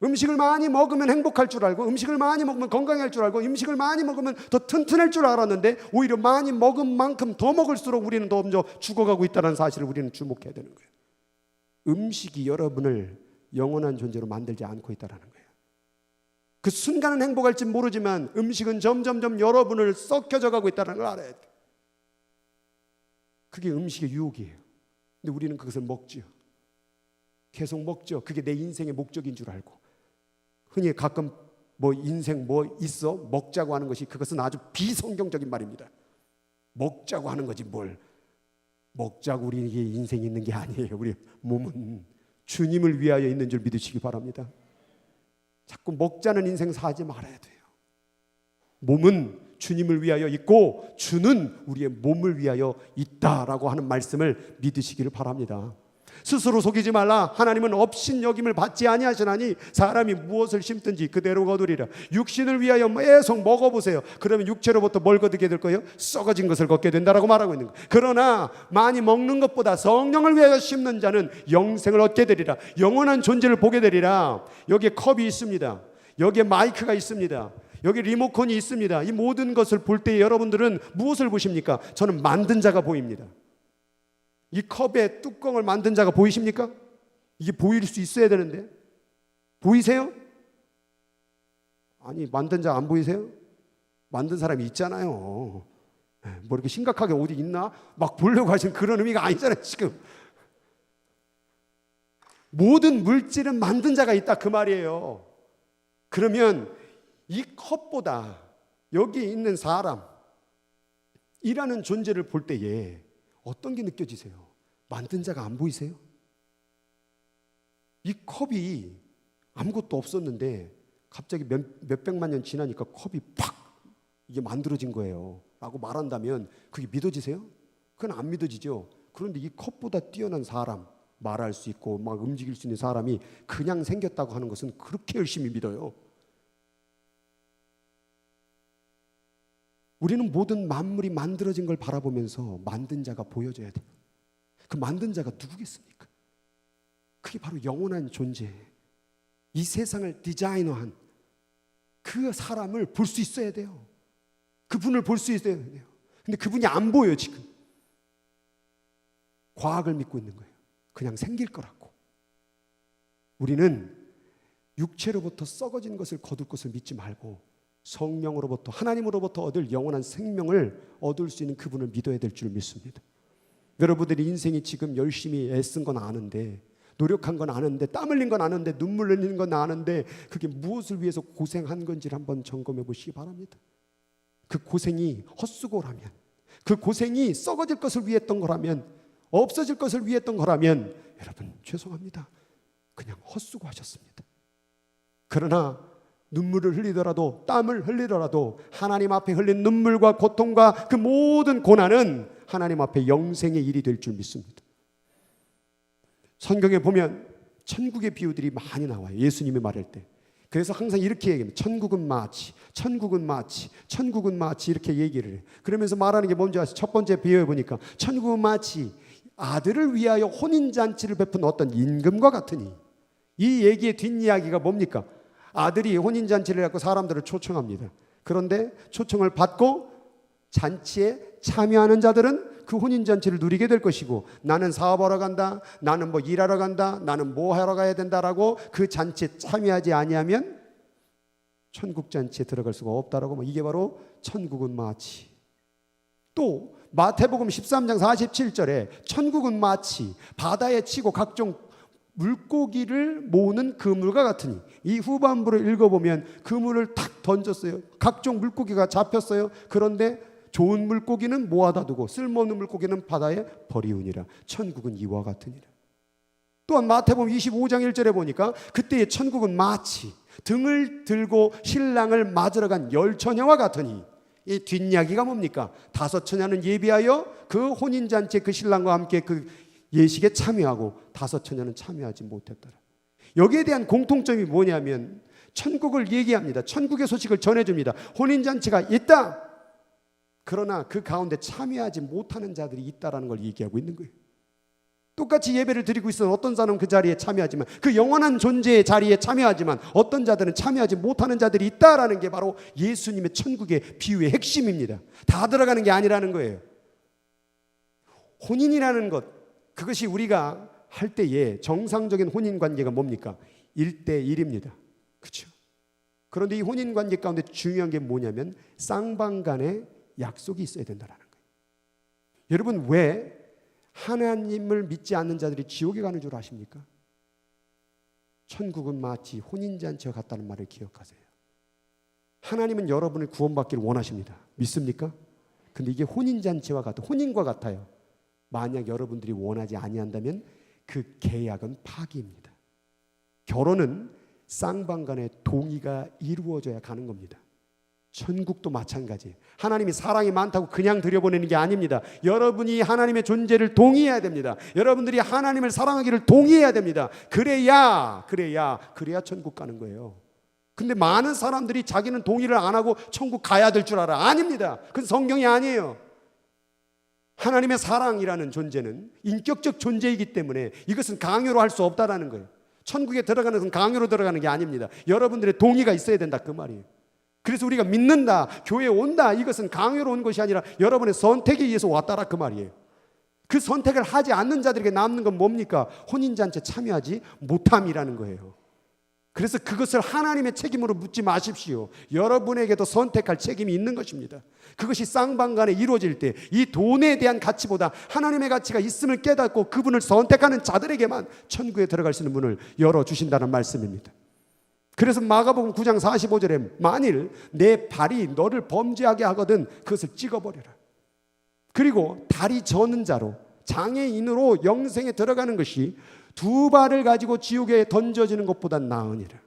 음식을 많이 먹으면 행복할 줄 알고 음식을 많이 먹으면 건강할 줄 알고 음식을 많이 먹으면 더 튼튼할 줄 알았는데 오히려 많이 먹은 만큼 더 먹을수록 우리는 더 먼저 죽어가고 있다는 사실을 우리는 주목해야 되는 거예요. 음식이 여러분을 영원한 존재로 만들지 않고 있다는 거예요. 그 순간은 행복할지 모르지만 음식은 점점점 여러분을 썩혀져 가고 있다는 걸 알아야 돼요. 그게 음식의 유혹이에요. 근데 우리는 그것을 먹지요. 계속 먹죠. 그게 내 인생의 목적인 줄 알고. 흔히 가끔 뭐 인생 뭐 있어? 먹자고 하는 것이 그것은 아주 비성경적인 말입니다. 먹자고 하는 거지 뭘. 먹자고 우리에게 인생이 있는 게 아니에요. 우리 몸은 주님을 위하여 있는 줄 믿으시기 바랍니다. 자꾸 먹자는 인생 사지 말아야 돼요. 몸은 주님을 위하여 있고 주는 우리의 몸을 위하여 있다라고 하는 말씀을 믿으시기를 바랍니다. 스스로 속이지 말라. 하나님은 업신여김을 받지 아니하시나니 사람이 무엇을 심든지 그대로 거두리라. 육신을 위하여 계속 먹어보세요. 그러면 육체로부터 뭘 거두게 될 거예요? 썩어진 것을 걷게 된다라고 말하고 있는 거예요. 그러나 많이 먹는 것보다 성령을 위하여 심는 자는 영생을 얻게 되리라. 영원한 존재를 보게 되리라. 여기에 컵이 있습니다. 여기에 마이크가 있습니다. 여기 리모컨이 있습니다. 이 모든 것을 볼 때 여러분들은 무엇을 보십니까? 저는 만든 자가 보입니다. 이 컵의 뚜껑을 만든 자가 보이십니까? 이게 보일 수 있어야 되는데 보이세요? 아니 만든 자 안 보이세요? 만든 사람이 있잖아요. 뭐 이렇게 심각하게 어디 있나? 막 보려고 하시는 그런 의미가 아니잖아요. 지금 모든 물질은 만든 자가 있다 그 말이에요. 그러면 이 컵보다 여기 있는 사람이라는 존재를 볼 때에 어떤 게 느껴지세요? 만든 자가 안 보이세요? 이 컵이 아무것도 없었는데 갑자기 몇백만 년 지나니까 컵이 팍 이게 만들어진 거예요 라고 말한다면 그게 믿어지세요? 그건 안 믿어지죠. 그런데 이 컵보다 뛰어난 사람, 말할 수 있고 막 움직일 수 있는 사람이 그냥 생겼다고 하는 것은 그렇게 열심히 믿어요. 우리는 모든 만물이 만들어진 걸 바라보면서 만든 자가 보여져야 돼요. 그 만든 자가 누구겠습니까? 그게 바로 영원한 존재, 이 세상을 디자이너한 그 사람을 볼 수 있어야 돼요. 그분을 볼 수 있어야 돼요. 근데 그분이 안 보여요. 지금 과학을 믿고 있는 거예요. 그냥 생길 거라고. 우리는 육체로부터 썩어진 것을 거둘 것을 믿지 말고 성령으로부터 하나님으로부터 얻을 영원한 생명을 얻을 수 있는 그분을 믿어야 될 줄 믿습니다. 여러분들이 인생이 지금 열심히 애쓴 건 아는데 노력한 건 아는데 땀 흘린 건 아는데 눈물 흘리는 건 아는데 그게 무엇을 위해서 고생한 건지를 한번 점검해 보시기 바랍니다. 그 고생이 헛수고라면 그 고생이 썩어질 것을 위했던 거라면 없어질 것을 위했던 거라면 여러분 죄송합니다. 그냥 헛수고하셨습니다. 그러나 눈물을 흘리더라도 땀을 흘리더라도 하나님 앞에 흘린 눈물과 고통과 그 모든 고난은 하나님 앞에 영생의 일이 될 줄 믿습니다. 성경에 보면 천국의 비유들이 많이 나와요. 예수님이 말할 때. 그래서 항상 이렇게 얘기합니다. 천국은 마치, 천국은 마치, 천국은 마치 이렇게 얘기를 해요. 그러면서 말하는 게 뭔지 아세요? 첫 번째 비유해 보니까 천국은 마치 아들을 위하여 혼인잔치를 베푼 어떤 임금과 같으니, 이 얘기의 뒷이야기가 뭡니까? 아들이 혼인잔치를 갖고 사람들을 초청합니다. 그런데 초청을 받고 잔치에 참여하는 자들은 그 혼인잔치를 누리게 될 것이고, 나는 사업하러 간다, 나는 뭐 일하러 간다, 나는 뭐 하러 가야 된다라고 그 잔치에 참여하지 아니하면 천국 잔치에 들어갈 수가 없다라고. 이게 바로 천국은 마치. 또 마태복음 13장 47절에 천국은 마치 바다에 치고 각종 물고기를 모으는 그물과 같으니, 이 후반부를 읽어보면 그물을 탁 던졌어요. 각종 물고기가 잡혔어요. 그런데 좋은 물고기는 모아다 두고 쓸모없는 물고기는 바다에 버리우니라. 천국은 이와 같으니라. 또한 마태복음 25장 1절에 보니까 그때의 천국은 마치 등을 들고 신랑을 맞으러 간 열 처녀와 같으니, 이 뒷이야기가 뭡니까? 다섯 처녀는 예비하여 그 혼인잔치에 그 신랑과 함께 그 예식에 참여하고 다섯 처녀는 참여하지 못했더라. 여기에 대한 공통점이 뭐냐면 천국을 얘기합니다. 천국의 소식을 전해줍니다. 혼인잔치가 있다. 그러나 그 가운데 참여하지 못하는 자들이 있다라는 걸 얘기하고 있는 거예요. 똑같이 예배를 드리고 있어서 어떤 사람은 그 자리에 참여하지만, 그 영원한 존재의 자리에 참여하지만 어떤 자들은 참여하지 못하는 자들이 있다라는 게 바로 예수님의 천국의 비유의 핵심입니다. 다 들어가는 게 아니라는 거예요. 혼인이라는 것, 그것이 우리가 할 때에 정상적인 혼인 관계가 뭡니까? 1대1입니다. 그렇죠? 그런데 이 혼인 관계 가운데 중요한 게 뭐냐면 쌍방 간의 약속이 있어야 된다는 거예요. 여러분, 왜 하나님을 믿지 않는 자들이 지옥에 가는 줄 아십니까? 천국은 마치 혼인잔치와 같다는 말을 기억하세요. 하나님은 여러분을 구원받기를 원하십니다. 믿습니까? 근데 이게 혼인잔치와 같아, 혼인과 같아요. 만약 여러분들이 원하지 아니한다면 그 계약은 파기입니다. 결혼은 쌍방 간의 동의가 이루어져야 가는 겁니다. 천국도 마찬가지예요. 하나님이 사랑이 많다고 그냥 들여보내는 게 아닙니다. 여러분이 하나님의 존재를 동의해야 됩니다. 여러분들이 하나님을 사랑하기를 동의해야 됩니다. 그래야 천국 가는 거예요. 근데 많은 사람들이 자기는 동의를 안 하고 천국 가야 될 줄 알아. 아닙니다. 그건 성경이 아니에요. 하나님의 사랑이라는 존재는 인격적 존재이기 때문에 이것은 강요로 할 수 없다라는 거예요. 천국에 들어가는 것은 강요로 들어가는 게 아닙니다. 여러분들의 동의가 있어야 된다, 그 말이에요. 그래서 우리가 믿는다, 교회에 온다, 이것은 강요로 온 것이 아니라 여러분의 선택에 의해서 왔다라 그 말이에요. 그 선택을 하지 않는 자들에게 남는 건 뭡니까? 혼인잔치에 참여하지 못함이라는 거예요. 그래서 그것을 하나님의 책임으로 묻지 마십시오. 여러분에게도 선택할 책임이 있는 것입니다. 그것이 쌍방간에 이루어질 때 이 돈에 대한 가치보다 하나님의 가치가 있음을 깨닫고 그분을 선택하는 자들에게만 천국에 들어갈 수 있는 문을 열어주신다는 말씀입니다. 그래서 마가복음 9장 45절에 만일 내 발이 너를 범죄하게 하거든 그것을 찍어버려라. 그리고 다리 저는 자로, 장애인으로 영생에 들어가는 것이 두 발을 가지고 지옥에 던져지는 것보다 나으니라.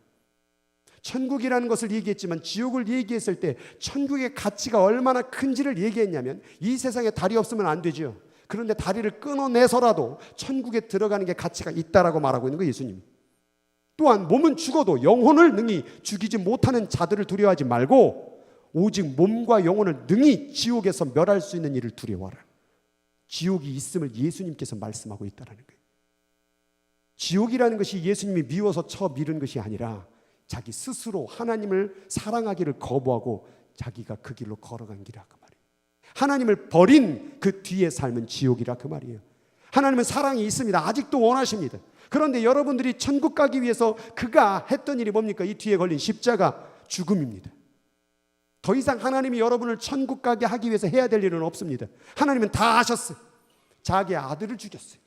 천국이라는 것을 얘기했지만 지옥을 얘기했을 때 천국의 가치가 얼마나 큰지를 얘기했냐면, 이 세상에 다리 없으면 안 되죠. 그런데 다리를 끊어내서라도 천국에 들어가는 게 가치가 있다라고 말하고 있는 거예요, 예수님이. 또한 몸은 죽어도 영혼을 능히 죽이지 못하는 자들을 두려워하지 말고 오직 몸과 영혼을 능히 지옥에서 멸할 수 있는 일을 두려워하라. 지옥이 있음을 예수님께서 말씀하고 있다는 거예요. 지옥이라는 것이 예수님이 미워서 미룬 것이 아니라 자기 스스로 하나님을 사랑하기를 거부하고 자기가 그 길로 걸어간 길이라 그 말이에요. 하나님을 버린 그 뒤에 삶은 지옥이라 그 말이에요. 하나님은 사랑이 있습니다. 아직도 원하십니다. 그런데 여러분들이 천국 가기 위해서 그가 했던 일이 뭡니까? 이 뒤에 걸린 십자가 죽음입니다. 더 이상 하나님이 여러분을 천국 가게 하기 위해서 해야 될 일은 없습니다. 하나님은 다 하셨어요. 자기 아들을 죽였어요.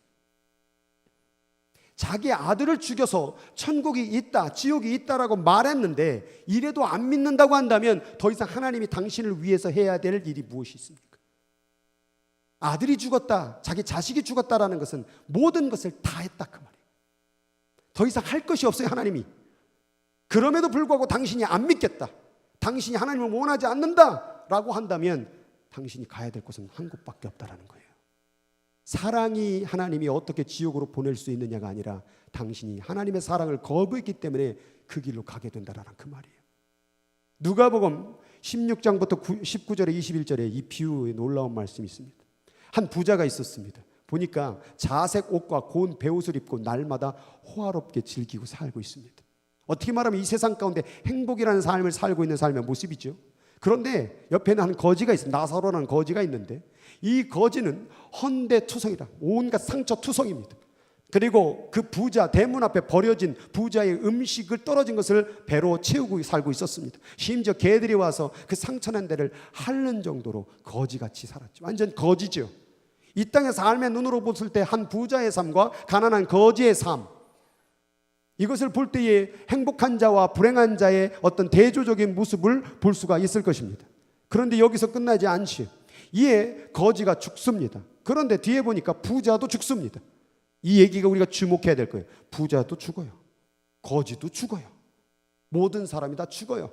자기 아들을 죽여서 천국이 있다, 지옥이 있다라고 말했는데, 이래도 안 믿는다고 한다면 더 이상 하나님이 당신을 위해서 해야 될 일이 무엇이 있습니까? 아들이 죽었다, 자기 자식이 죽었다라는 것은 모든 것을 다 했다 그 말이에요. 더 이상 할 것이 없어요, 하나님이. 그럼에도 불구하고 당신이 안 믿겠다, 당신이 하나님을 원하지 않는다라고 한다면 당신이 가야 될 곳은 한 곳밖에 없다라는 거예요. 사랑이 하나님이 어떻게 지옥으로 보낼 수 있느냐가 아니라 당신이 하나님의 사랑을 거부했기 때문에 그 길로 가게 된다라는 그 말이에요. 누가복음 16장부터 19절에 21절에 이 비유의 놀라운 말씀이 있습니다. 한 부자가 있었습니다. 보니까 자색 옷과 고운 베옷을 입고 날마다 호화롭게 즐기고 살고 있습니다. 어떻게 말하면 이 세상 가운데 행복이라는 삶을 살고 있는 삶의 모습이죠. 그런데 옆에는 한 거지가 있습니다. 나사로라는 거지가 있는데 이 거지는 헌대투성이다. 온갖 상처투성입니다. 그리고 그 부자 대문 앞에 버려진 부자의 음식을 떨어진 것을 배로 채우고 살고 있었습니다. 심지어 개들이 와서 그 상처난 데를 핥는 정도로 거지같이 살았죠. 완전 거지죠. 이 땅의 삶의 눈으로 봤을 때 한 부자의 삶과 가난한 거지의 삶, 이것을 볼 때에 행복한 자와 불행한 자의 어떤 대조적인 모습을 볼 수가 있을 것입니다. 그런데 여기서 끝나지 않지. 이에 거지가 죽습니다. 그런데 뒤에 보니까 부자도 죽습니다. 이 얘기가 우리가 주목해야 될 거예요. 부자도 죽어요. 거지도 죽어요. 모든 사람이 다 죽어요.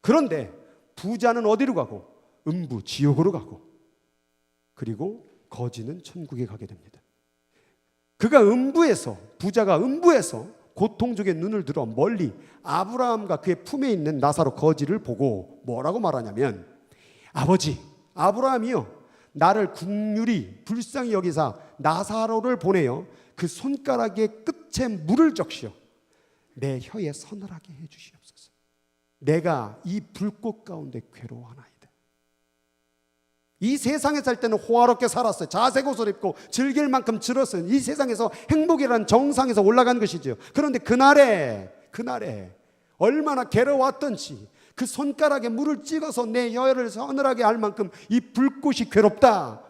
그런데 부자는 어디로 가고? 음부 지옥으로 가고, 그리고 거지는 천국에 가게 됩니다. 그가 음부에서, 부자가 음부에서 고통족의 눈을 들어 멀리 아브라함과 그의 품에 있는 나사로 거지를 보고 뭐라고 말하냐면, 아버지 아브라함이요, 나를 국률이 불쌍히 여기사 나사로를 보내어 그 손가락의 끝에 물을 적시어 내 혀에 서늘하게 해주시옵소서. 내가 이 불꽃 가운데 괴로워하나이다. 이 세상에 살 때는 호화롭게 살았어요. 자색 옷을 입고 즐길 만큼 즐었어요. 이 세상에서 행복이라는 정상에서 올라간 것이죠. 그런데 그날에 얼마나 괴로웠던지, 그 손가락에 물을 찍어서 내 혀를 서늘하게 할 만큼 이 불꽃이 괴롭다,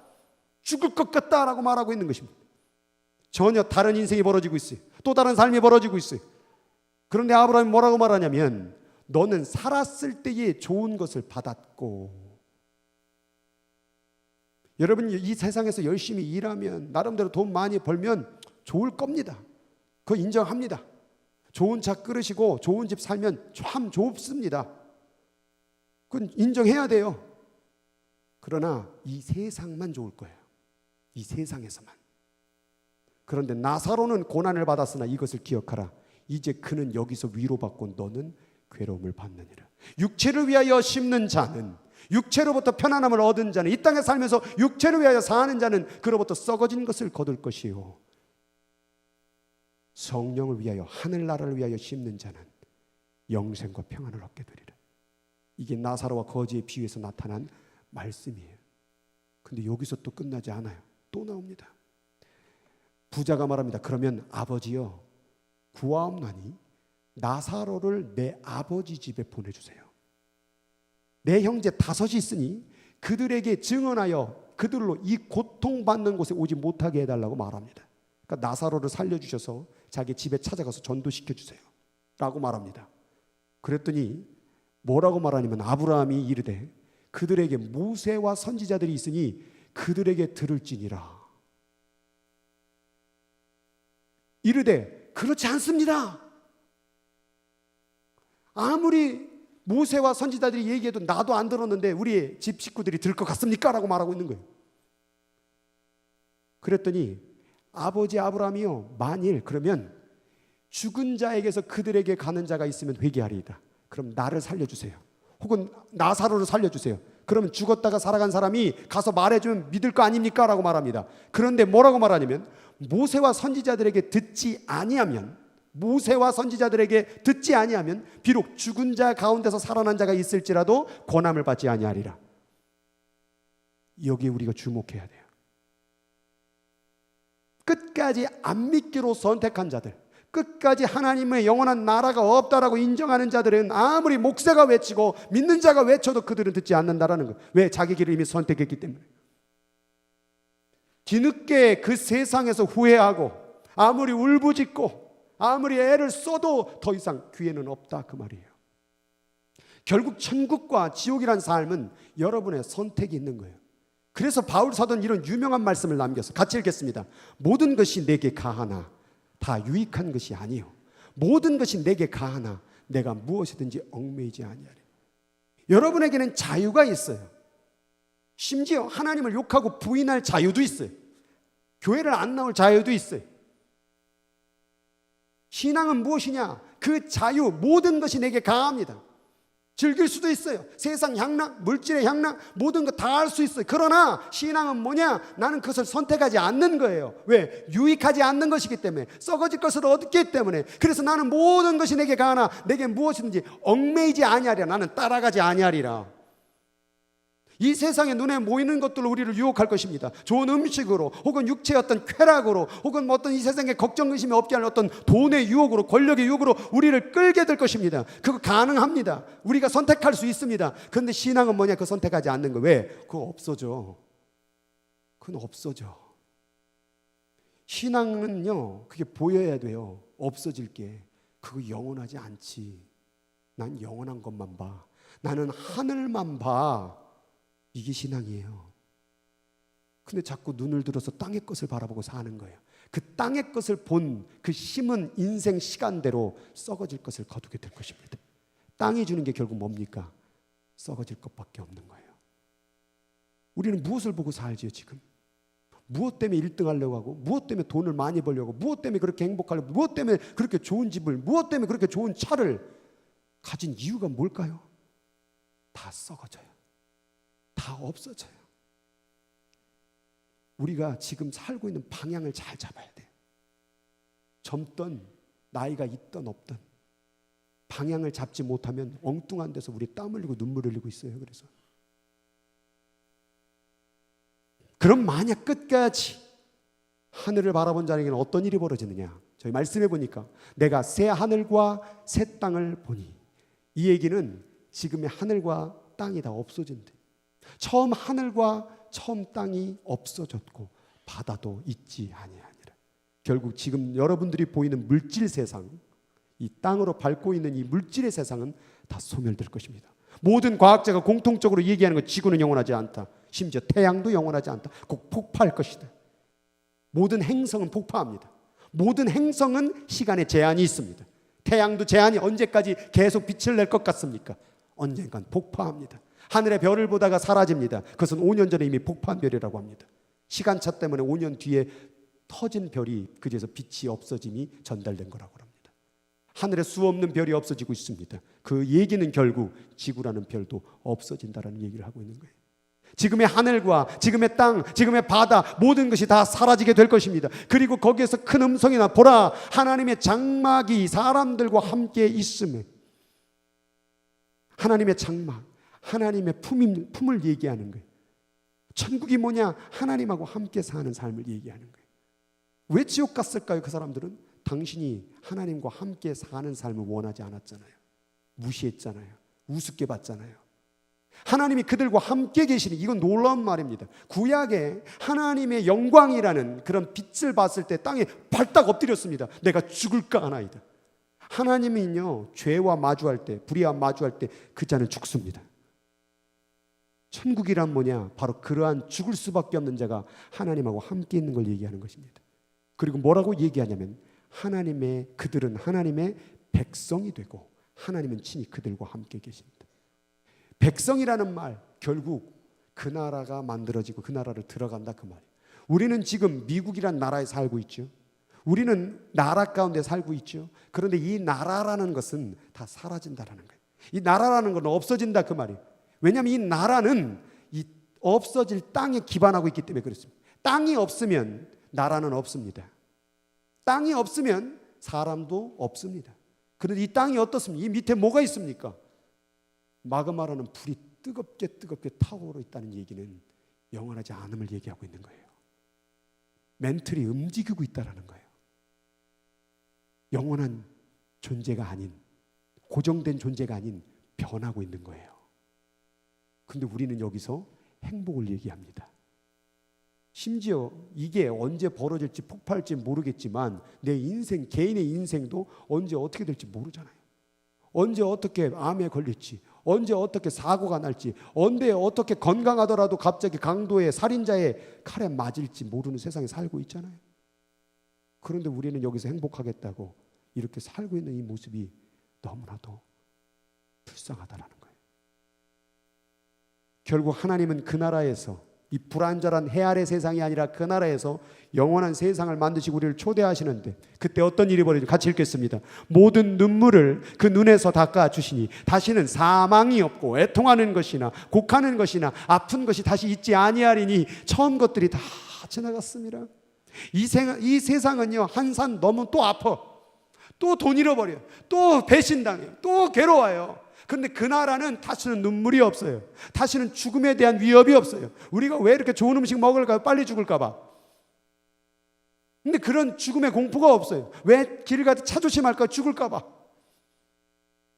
죽을 것 같다라고 말하고 있는 것입니다. 전혀 다른 인생이 벌어지고 있어요. 또 다른 삶이 벌어지고 있어요. 그런데 아브라함이 뭐라고 말하냐면, 너는 살았을 때에 좋은 것을 받았고, 여러분 이 세상에서 열심히 일하면 나름대로 돈 많이 벌면 좋을 겁니다. 그거 인정합니다. 좋은 차 끌으시고 좋은 집 살면 참 좋습니다. 그건 인정해야 돼요. 그러나 이 세상만 좋을 거예요. 이 세상에서만. 그런데 나사로는 고난을 받았으나 이것을 기억하라. 이제 그는 여기서 위로받고 너는 괴로움을 받느니라. 육체를 위하여 심는 자는, 육체로부터 편안함을 얻은 자는, 이 땅에 살면서 육체를 위하여 사는 자는 그로부터 썩어진 것을 거둘 것이요, 성령을 위하여, 하늘나라를 위하여 심는 자는 영생과 평안을 얻게 되리라. 이게 나사로와 거지의 비유에서 나타난 말씀이에요. 근데 여기서 또 끝나지 않아요. 또 나옵니다. 부자가 말합니다. 그러면 아버지여, 구하옵나니 나사로를 내 아버지 집에 보내주세요. 내 형제 5이 있으니 그들에게 증언하여 그들로 이 고통받는 곳에 오지 못하게 해달라고 말합니다. 그러니까 나사로를 살려주셔서 자기 집에 찾아가서 전도시켜주세요 라고 말합니다. 그랬더니 뭐라고 말하냐면, 아브라함이 이르되 그들에게 모세와 선지자들이 있으니 그들에게 들을지니라. 이르되 그렇지 않습니다. 아무리 모세와 선지자들이 얘기해도 나도 안 들었는데 우리 집 식구들이 들을 것 같습니까? 라고 말하고 있는 거예요. 그랬더니 아버지 아브라함이요, 만일 그러면 죽은 자에게서 그들에게 가는 자가 있으면 회개하리이다. 그럼 나를 살려주세요. 혹은 나사로를 살려주세요. 그러면 죽었다가 살아간 사람이 가서 말해주면 믿을 거 아닙니까? 라고 말합니다. 그런데 뭐라고 말하냐면, 모세와 선지자들에게 듣지 아니하면, 모세와 선지자들에게 듣지 아니하면 비록 죽은 자 가운데서 살아난 자가 있을지라도 권함을 받지 아니하리라. 여기에 우리가 주목해야 돼요. 끝까지 안 믿기로 선택한 자들, 끝까지 하나님의 영원한 나라가 없다라고 인정하는 자들은 아무리 목사가 외치고 믿는 자가 외쳐도 그들은 듣지 않는다라는 거예요. 왜? 자기 길을 이미 선택했기 때문에. 뒤늦게 그 세상에서 후회하고 아무리 울부짖고 아무리 애를 써도 더 이상 기회는 없다, 그 말이에요. 결국 천국과 지옥이란 삶은 여러분의 선택이 있는 거예요. 그래서 바울 사도는 이런 유명한 말씀을 남겨서 같이 읽겠습니다. 모든 것이 내게 가하나 다 유익한 것이 아니요, 모든 것이 내게 가하나 내가 무엇이든지 얽매이지 아니하리. 여러분에게는 자유가 있어요. 심지어 하나님을 욕하고 부인할 자유도 있어요. 교회를 안 나올 자유도 있어요. 신앙은 무엇이냐? 그 자유, 모든 것이 내게 강합니다. 즐길 수도 있어요. 세상 향락, 물질의 향락, 모든 것 다 할 수 있어요. 그러나 신앙은 뭐냐? 나는 그것을 선택하지 않는 거예요. 왜? 유익하지 않는 것이기 때문에, 썩어질 것을 얻기 때문에. 그래서 나는 모든 것이 내게 가하나 내게 무엇이든지 얽매이지 아니하리라. 나는 따라가지 아니하리라. 이 세상에 눈에 보이는 것들로 우리를 유혹할 것입니다. 좋은 음식으로, 혹은 육체의 어떤 쾌락으로, 혹은 어떤 이 세상에 걱정 의심이 없게 하는 어떤 돈의 유혹으로, 권력의 유혹으로 우리를 끌게 될 것입니다. 그거 가능합니다. 우리가 선택할 수 있습니다. 그런데 신앙은 뭐냐? 그 선택하지 않는 거. 왜? 그거 없어져. 그건 없어져. 신앙은요, 그게 보여야 돼요. 없어질 게. 그거 영원하지 않지. 난 영원한 것만 봐. 나는 하늘만 봐. 이게 신앙이에요. 근데 자꾸 눈을 들어서 땅의 것을 바라보고 사는 거예요. 그 땅의 것을 본 그 심은 인생 시간대로 썩어질 것을 거두게 될 것입니다. 땅이 주는 게 결국 뭡니까? 썩어질 것밖에 없는 거예요. 우리는 무엇을 보고 살지요 지금? 무엇 때문에 1등 하려고 하고, 무엇 때문에 돈을 많이 벌려고 하고, 무엇 때문에 그렇게 행복하려고, 무엇 때문에 그렇게 좋은 집을, 무엇 때문에 그렇게 좋은 차를 가진 이유가 뭘까요? 다 썩어져요. 다 없어져요. 우리가 지금 살고 있는 방향을 잘 잡아야 돼요. 젊던, 나이가 있던 없던 방향을 잡지 못하면 엉뚱한 데서 우리 땀 흘리고 눈물 흘리고 있어요. 그래서 그럼 만약 끝까지 하늘을 바라본 자에게는 어떤 일이 벌어지느냐? 저희 말씀해 보니까 내가 새 하늘과 새 땅을 보니, 이 얘기는 지금의 하늘과 땅이 다 없어진대. 처음 하늘과 처음 땅이 없어졌고 바다도 있지 아니하니라. 결국 지금 여러분들이 보이는 물질 세상, 이 땅으로 밟고 있는 이 물질의 세상은 다 소멸될 것입니다. 모든 과학자가 공통적으로 얘기하는 것, 지구는 영원하지 않다. 심지어 태양도 영원하지 않다. 꼭 폭파할 것이다. 모든 행성은 폭파합니다. 모든 행성은 시간에 제한이 있습니다. 태양도 제한이, 언제까지 계속 빛을 낼 것 같습니까? 언젠간 폭파합니다. 하늘의 별을 보다가 사라집니다. 그것은 5년 전에 이미 폭파한 별이라고 합니다. 시간차 때문에 5년 뒤에 터진 별이, 그제서 빛이 없어짐이 전달된 거라고 합니다. 하늘에 수없는 별이 없어지고 있습니다. 그 얘기는 결국 지구라는 별도 없어진다라는 얘기를 하고 있는 거예요. 지금의 하늘과 지금의 땅, 지금의 바다, 모든 것이 다 사라지게 될 것입니다. 그리고 거기에서 큰 음성이 나, 보라, 하나님의 장막이 사람들과 함께 있음에. 하나님의 장막, 하나님의 품을 얘기하는 거예요. 천국이 뭐냐? 하나님하고 함께 사는 삶을 얘기하는 거예요. 왜 지옥 갔을까요? 그 사람들은 당신이 하나님과 함께 사는 삶을 원하지 않았잖아요. 무시했잖아요. 우습게 봤잖아요. 하나님이 그들과 함께 계시니, 이건 놀라운 말입니다. 구약에 하나님의 영광이라는 그런 빛을 봤을 때 땅에 발딱 엎드렸습니다. 내가 죽을까 하나이다. 하나님은요, 죄와 마주할 때, 불의와 마주할 때 그 자는 죽습니다. 천국이란 뭐냐? 바로 그러한 죽을 수밖에 없는 자가 하나님하고 함께 있는 걸 얘기하는 것입니다. 그리고 뭐라고 얘기하냐면, 그들은 하나님의 백성이 되고 하나님은 친히 그들과 함께 계십니다. 백성이라는 말, 결국 그 나라가 만들어지고 그 나라를 들어간다, 그 말이에요. 우리는 지금 미국이란 나라에 살고 있죠. 우리는 나라 가운데 살고 있죠. 그런데 이 나라라는 것은 다 사라진다라는 거예요. 이 나라라는 건 없어진다, 그 말이에요. 왜냐하면 이 나라는 이 없어질 땅에 기반하고 있기 때문에 그렇습니다. 땅이 없으면 나라는 없습니다. 땅이 없으면 사람도 없습니다. 그런데 이 땅이 어떻습니까? 이 밑에 뭐가 있습니까? 마그마라는 불이 뜨겁게 타오르고 있다는 얘기는 영원하지 않음을 얘기하고 있는 거예요. 멘틀이 움직이고 있다는 거예요. 영원한 존재가 아닌, 고정된 존재가 아닌 변하고 있는 거예요. 근데 우리는 여기서 행복을 얘기합니다. 심지어 이게 언제 벌어질지 폭발할지 모르겠지만 내 인생, 개인의 인생도 언제 어떻게 될지 모르잖아요. 언제 어떻게 암에 걸릴지, 언제 어떻게 사고가 날지, 언제 어떻게 건강하더라도 갑자기 강도의 살인자의 칼에 맞을지 모르는 세상에 살고 있잖아요. 그런데 우리는 여기서 행복하겠다고 이렇게 살고 있는 이 모습이 너무나도 불쌍하다라는 거예요. 결국 하나님은 그 나라에서 이 불완전한 해 아래 세상이 아니라 그 나라에서 영원한 세상을 만드시고 우리를 초대하시는데, 그때 어떤 일이 벌어지죠? 같이 읽겠습니다. 모든 눈물을 그 눈에서 닦아주시니 다시는 사망이 없고 애통하는 것이나 곡하는 것이나 아픈 것이 다시 있지 아니하리니 처음 것들이 다 지나갔습니다. 이 세상은요, 한산 넘으면 또 아파, 또 돈 잃어버려요, 또 배신당해요, 또 괴로워요. 그런데 그 나라는 다시는 눈물이 없어요. 다시는 죽음에 대한 위협이 없어요. 우리가 왜 이렇게 좋은 음식 먹을까요? 빨리 죽을까 봐. 근데 그런 죽음의 공포가 없어요. 왜 길을 가다 차 조심할까? 죽을까 봐.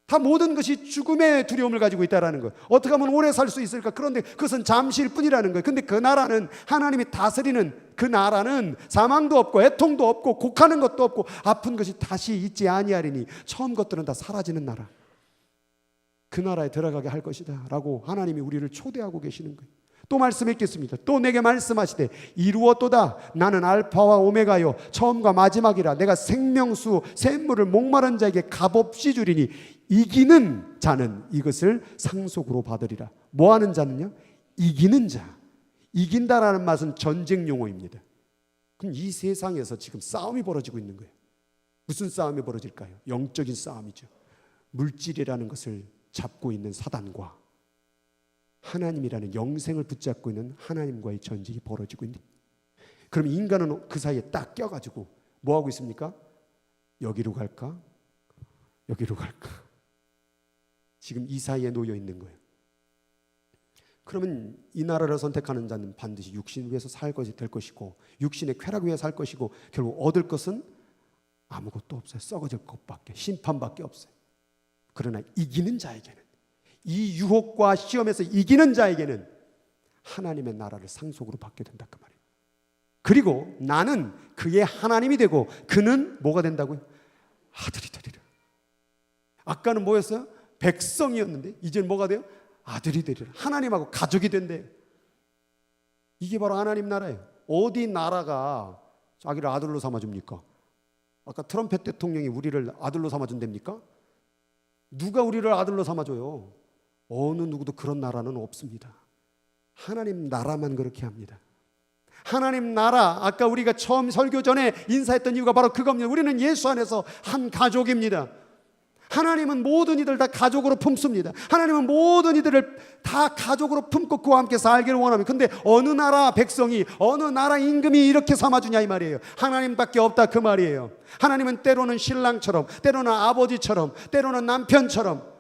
다 모든 것이 죽음의 두려움을 가지고 있다는 거예요. 어떻게 하면 오래 살 수 있을까? 그런데 그것은 잠시일 뿐이라는 거예요. 근데 그 나라는, 하나님이 다스리는 그 나라는 사망도 없고 애통도 없고 곡하는 것도 없고 아픈 것이 다시 있지 아니하리니 처음 것들은 다 사라지는 나라. 그 나라에 들어가게 할 것이다 라고 하나님이 우리를 초대하고 계시는 거예요. 또 말씀했겠습니다. 또 내게 말씀하시되 이루었도다. 나는 알파와 오메가요 처음과 마지막이라. 내가 생명수 샘물을 목마른 자에게 값없이 주리니 이기는 자는 이것을 상속으로 받으리라. 뭐하는 자는요? 이기는 자. 이긴다라는 말은 전쟁 용어입니다. 그럼 이 세상에서 지금 싸움이 벌어지고 있는 거예요. 무슨 싸움이 벌어질까요? 영적인 싸움이죠. 물질이라는 것을 잡고 있는 사단과 하나님이라는 영생을 붙잡고 있는 하나님과의 전쟁이 벌어지고 있는. 그럼 인간은 그 사이에 딱 껴가지고 뭐 하고 있습니까? 여기로 갈까? 여기로 갈까? 지금 이 사이에 놓여 있는 거예요. 그러면 이 나라를 선택하는 자는 반드시 육신 위에서 살 것이 될 것이고 육신의 쾌락 위에 살 것이고 결국 얻을 것은 아무것도 없어요. 썩어질 것밖에, 심판밖에 없어요. 그러나 이기는 자에게는, 이 유혹과 시험에서 이기는 자에게는 하나님의 나라를 상속으로 받게 된다 그 말이에요. 그리고 나는 그의 하나님이 되고 그는 뭐가 된다고요? 아들이 되리라. 아까는 뭐였어요? 백성이었는데 이제는 뭐가 돼요? 아들이 되리라. 하나님하고 가족이 된대요. 이게 바로 하나님 나라예요. 어디 나라가 자기를 아들로 삼아줍니까? 아까 트럼펫 대통령이 우리를 아들로 삼아준답니까? 누가 우리를 아들로 삼아줘요? 어느 누구도 그런 나라는 없습니다. 하나님 나라만 그렇게 합니다. 하나님 나라, 아까 우리가 처음 설교 전에 인사했던 이유가 바로 그겁니다. 우리는 예수 안에서 한 가족입니다. 하나님은 모든 이들 다 가족으로 품습니다. 하나님은 모든 이들을 다 가족으로 품고 그와 함께 살기를 원합니다. 근데 어느 나라 백성이, 어느 나라 임금이 이렇게 삼아주냐 이 말이에요. 하나님밖에 없다 그 말이에요. 하나님은 때로는 신랑처럼, 때로는 아버지처럼, 때로는 남편처럼,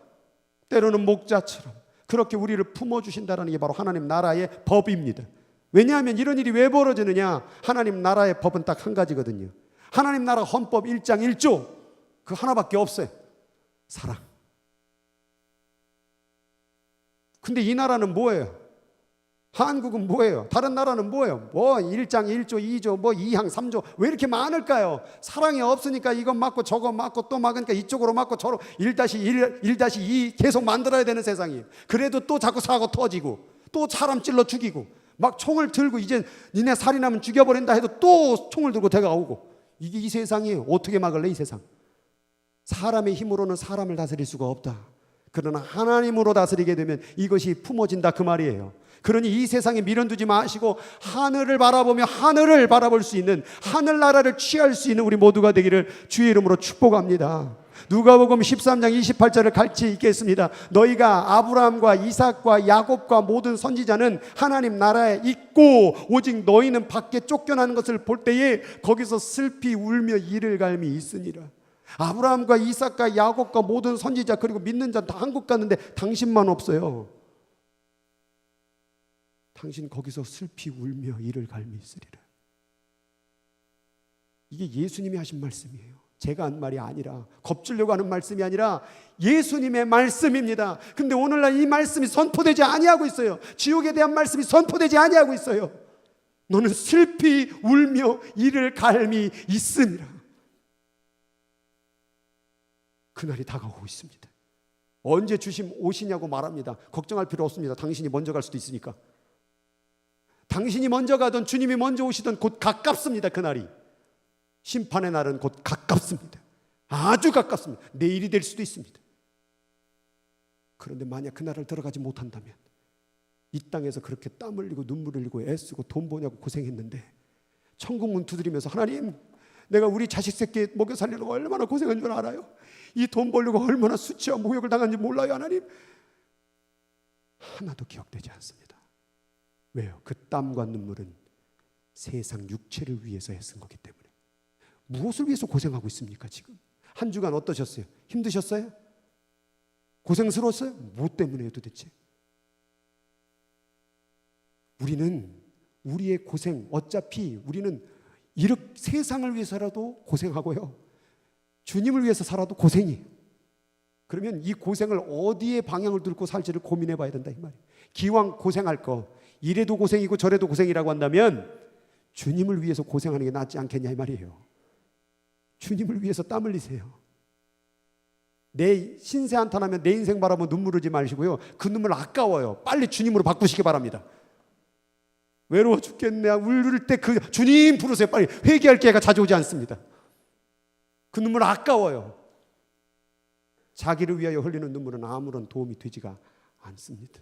때로는 목자처럼 그렇게 우리를 품어주신다는 게 바로 하나님 나라의 법입니다. 왜냐하면 이런 일이 왜 벌어지느냐? 하나님 나라의 법은 딱 한 가지거든요. 하나님 나라 헌법 1장 1조 그 하나밖에 없어요. 사랑. 근데 이 나라는 뭐예요? 한국은 뭐예요? 다른 나라는 뭐예요? 뭐 1장 1조 2조 뭐 2항 3조 왜 이렇게 많을까요? 사랑이 없으니까 이건 맞고 저거 맞고 또 막으니까 이쪽으로 맞고 저로 1-1, 1-2 계속 만들어야 되는 세상이에요. 그래도 또 자꾸 사고 터지고 또 사람 찔러 죽이고 막 총을 들고 이제 니네 살인하면 죽여버린다 해도 또 총을 들고 다가오고 이게 이 세상이에요. 어떻게 막을래 이 세상? 사람의 힘으로는 사람을 다스릴 수가 없다. 그러나 하나님으로 다스리게 되면 이것이 품어진다 그 말이에요. 그러니 이 세상에 미련두지 마시고 하늘을 바라보며 하늘을 바라볼 수 있는, 하늘나라를 취할 수 있는 우리 모두가 되기를 주의 이름으로 축복합니다. 누가복음 13장 28절을 같이 읽겠습니다. 너희가 아브라함과 이삭과 야곱과 모든 선지자는 하나님 나라에 있고 오직 너희는 밖에 쫓겨나는 것을 볼 때에 거기서 슬피 울며 이를 갈미 있으니라. 아브라함과 이삭과 야곱과 모든 선지자 그리고 믿는 자 다 한국 갔는데 당신만 없어요. 당신 거기서 슬피 울며 이를 갈미 있으리라. 이게 예수님이 하신 말씀이에요. 제가 한 말이 아니라, 겁주려고 하는 말씀이 아니라 예수님의 말씀입니다. 근데 오늘날 이 말씀이 선포되지 아니하고 있어요. 지옥에 대한 말씀이 선포되지 아니하고 있어요. 너는 슬피 울며 이를 갈미 있으리라. 그날이 다가오고 있습니다. 언제 주심 오시냐고 말합니다. 걱정할 필요 없습니다. 당신이 먼저 갈 수도 있으니까. 당신이 먼저 가든 주님이 먼저 오시든 곧 가깝습니다. 그날이. 심판의 날은 곧 가깝습니다. 아주 가깝습니다. 내일이 될 수도 있습니다. 그런데 만약 그날을 들어가지 못한다면 이 땅에서 그렇게 땀 흘리고 눈물 흘리고 애쓰고 돈 버냐고 고생했는데 천국 문 두드리면서 하나님, 내가 우리 자식 새끼 먹여 살리려고 얼마나 고생한 줄 알아요? 이 돈 벌려고 얼마나 수치와 모욕을 당한지 몰라요 하나님? 하나도 기억되지 않습니다. 왜요? 그 땀과 눈물은 세상 육체를 위해서 애쓴 거기 때문에. 무엇을 위해서 고생하고 있습니까 지금? 한 주간 어떠셨어요? 힘드셨어요? 고생스러웠어요? 뭐 때문에요 도대체? 우리는 우리의 고생, 어차피 우리는 이렇게 세상을 위해서라도 고생하고요, 주님을 위해서 살아도 고생이에요. 그러면 이 고생을 어디에 방향을 둘고 살지를 고민해 봐야 된다 이 말이에요. 기왕 고생할 거, 이래도 고생이고 저래도 고생이라고 한다면 주님을 위해서 고생하는 게 낫지 않겠냐 이 말이에요. 주님을 위해서 땀 흘리세요. 내 신세 한탄하면 내 인생 바라보면 눈물 흘리지 마시고요, 그 눈물 아까워요. 빨리 주님으로 바꾸시기 바랍니다. 외로워 죽겠네 울을 때 그 주님 부르세요. 빨리. 회개할 기회가 자주 오지 않습니다. 그 눈물 아까워요. 자기를 위하여 흘리는 눈물은 아무런 도움이 되지가 않습니다.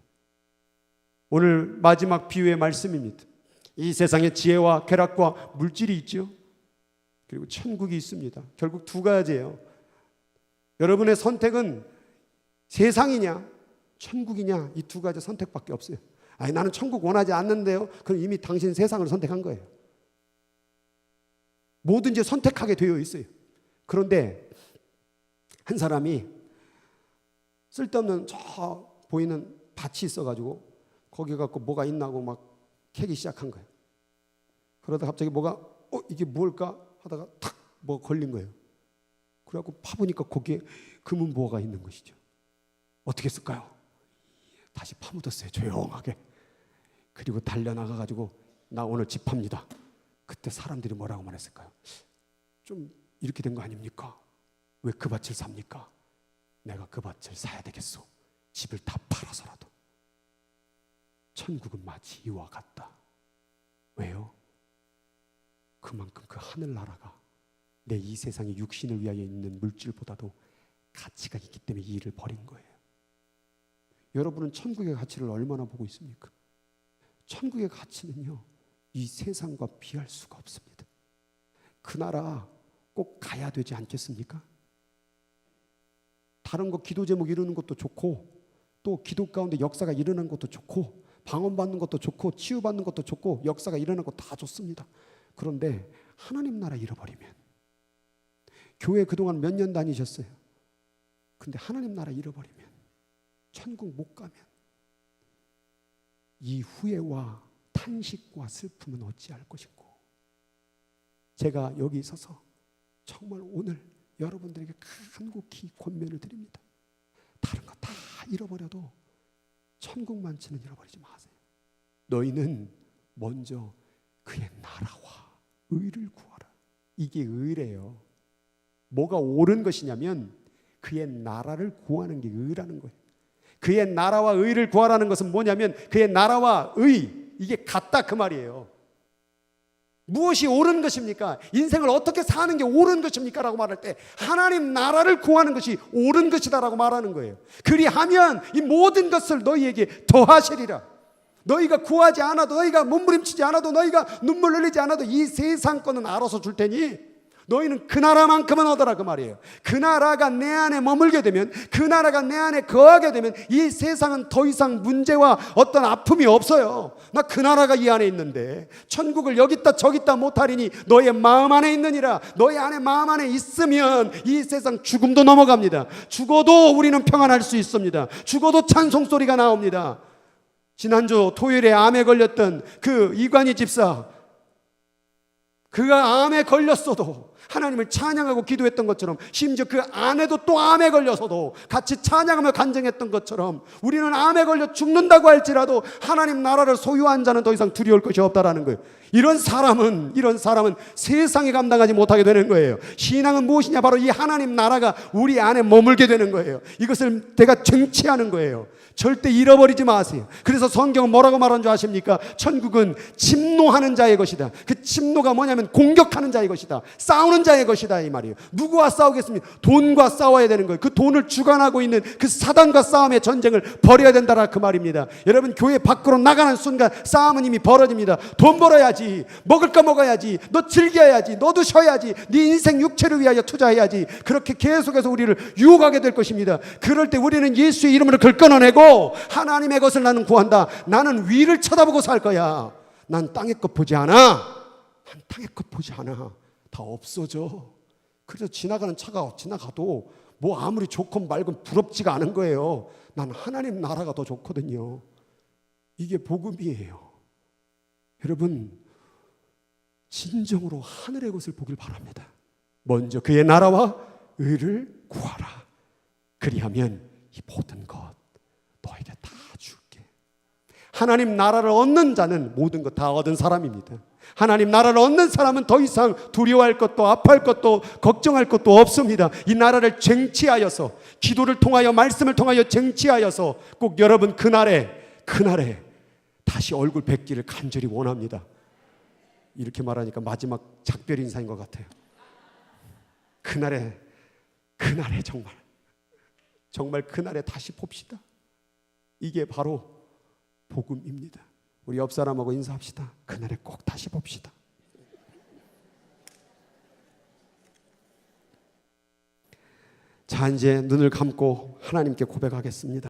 오늘 마지막 비유의 말씀입니다. 이 세상에 지혜와 쾌락과 물질이 있죠. 그리고 천국이 있습니다. 결국 두 가지예요. 여러분의 선택은 세상이냐 천국이냐, 이 두 가지 선택밖에 없어요. 아니 나는 천국 원하지 않는데요. 그럼 이미 당신 세상을 선택한 거예요. 뭐든지 선택하게 되어 있어요. 그런데 한 사람이 쓸데없는 저 보이는 밭이 있어가지고 거기 갖고 뭐가 있나고 막 캐기 시작한 거예요. 그러다 갑자기 뭐가 이게 뭘까 하다가 탁 뭐 걸린 거예요. 그래갖고 파보니까 거기에 금은보화가 있는 것이죠. 어떻게 했을까요? 다시 파묻었어요. 조용하게. 그리고 달려나가가지고 나 오늘 집 팝니다. 그때 사람들이 뭐라고 말했을까요? 좀 이렇게 된 거 아닙니까? 왜 그 밭을 삽니까? 내가 그 밭을 사야 되겠소. 집을 다 팔아서라도. 천국은 마치 이와 같다. 왜요? 그만큼 그 하늘나라가 내 이 세상의 육신을 위하여 있는 물질보다도 가치가 있기 때문에 이 일을 벌인 거예요. 여러분은 천국의 가치를 얼마나 보고 있습니까? 천국의 가치는요, 이 세상과 비할 수가 없습니다. 그 나라 꼭 가야 되지 않겠습니까? 다른 거 기도 제목 이루는 것도 좋고, 또 기도 가운데 역사가 일어나는 것도 좋고, 방언받는 것도 좋고, 치유받는 것도 좋고, 역사가 일어나는 것도 다 좋습니다. 그런데 하나님 나라 잃어버리면, 교회 그동안 몇 년 다니셨어요. 근데 하나님 나라 잃어버리면, 천국 못 가면 이 후회와 탄식과 슬픔은 어찌할 것인고. 제가 여기 있어서 정말 오늘 여러분들에게 간곡히 권면을 드립니다. 다른 거 다 잃어버려도 천국만치는 잃어버리지 마세요. 너희는 먼저 그의 나라와 의를 구하라. 이게 의래요. 뭐가 옳은 것이냐면 그의 나라를 구하는 게 의라는 거예요. 그의 나라와 의를 구하라는 것은 뭐냐면 그의 나라와 의, 이게 같다 그 말이에요. 무엇이 옳은 것입니까? 인생을 어떻게 사는 게 옳은 것입니까? 라고 말할 때 하나님 나라를 구하는 것이 옳은 것이다 라고 말하는 거예요. 그리하면 이 모든 것을 너희에게 더하시리라. 너희가 구하지 않아도, 너희가 몸부림치지 않아도, 너희가 눈물 흘리지 않아도 이 세상 거는 알아서 줄 테니 너희는 그 나라만큼은 얻어라 그 말이에요. 그 나라가 내 안에 머물게 되면, 그 나라가 내 안에 거하게 되면 이 세상은 더 이상 문제와 어떤 아픔이 없어요. 나 그 나라가 이 안에 있는데 천국을 여기 있다 저기 있다 못하리니 너의 마음 안에 있느니라. 너의 안에 마음 안에 있으면 이 세상 죽음도 넘어갑니다. 죽어도 우리는 평안할 수 있습니다. 죽어도 찬송소리가 나옵니다. 지난주 토요일에 암에 걸렸던 그 이관희 집사, 그가 암에 걸렸어도 하나님을 찬양하고 기도했던 것처럼, 심지어 그 아내도 또 암에 걸려서도 같이 찬양하며 간증했던 것처럼 우리는 암에 걸려 죽는다고 할지라도 하나님 나라를 소유한 자는 더 이상 두려울 것이 없다라는 거예요. 이런 사람은 세상이 감당하지 못하게 되는 거예요. 신앙은 무엇이냐? 바로 이 하나님 나라가 우리 안에 머물게 되는 거예요. 이것을 내가 쟁취하는 거예요. 절대 잃어버리지 마세요. 그래서 성경은 뭐라고 말하는 줄 아십니까? 천국은 침노하는 자의 것이다. 그 침노가 뭐냐면 공격하는 자의 것이다. 싸우는 싸우는 자의 것이다 이 말이에요. 누구와 싸우겠습니까? 돈과 싸워야 되는 거예요. 그 돈을 주관하고 있는 그 사단과 싸움의 전쟁을 벌여야 된다라 그 말입니다. 여러분 교회 밖으로 나가는 순간 싸움은 이미 벌어집니다. 돈 벌어야지, 먹을 거 먹어야지, 너 즐겨야지, 너도 쉬어야지, 네 인생 육체를 위하여 투자해야지, 그렇게 계속해서 우리를 유혹하게 될 것입니다. 그럴 때 우리는 예수의 이름으로 그걸 끊어내고 하나님의 것을 나는 구한다. 나는 위를 쳐다보고 살 거야. 난 땅의 것 보지 않아. 난 땅의 것 보지 않아. 다 없어져. 그래서 지나가는 차가 지나가도 뭐 아무리 좋건 말건 부럽지가 않은 거예요. 난 하나님 나라가 더 좋거든요. 이게 복음이에요. 여러분 진정으로 하늘의 것을 보길 바랍니다. 먼저 그의 나라와 의를 구하라. 그리하면 이 모든 것 너에게 다 줄게. 하나님 나라를 얻는 자는 모든 것 다 얻은 사람입니다. 하나님 나라를 얻는 사람은 더 이상 두려워할 것도 아파할 것도 걱정할 것도 없습니다. 이 나라를 쟁취하여서 기도를 통하여 말씀을 통하여 쟁취하여서 꼭 여러분 그날에 다시 얼굴 뵙기를 간절히 원합니다. 이렇게 말하니까 마지막 작별 인사인 것 같아요. 그날에 정말 그날에 다시 봅시다. 이게 바로 복음입니다. 우리 옆 사람하고 인사합시다. 그날에 꼭 다시 봅시다. 자, 이제 눈을 감고 하나님께 고백하겠습니다.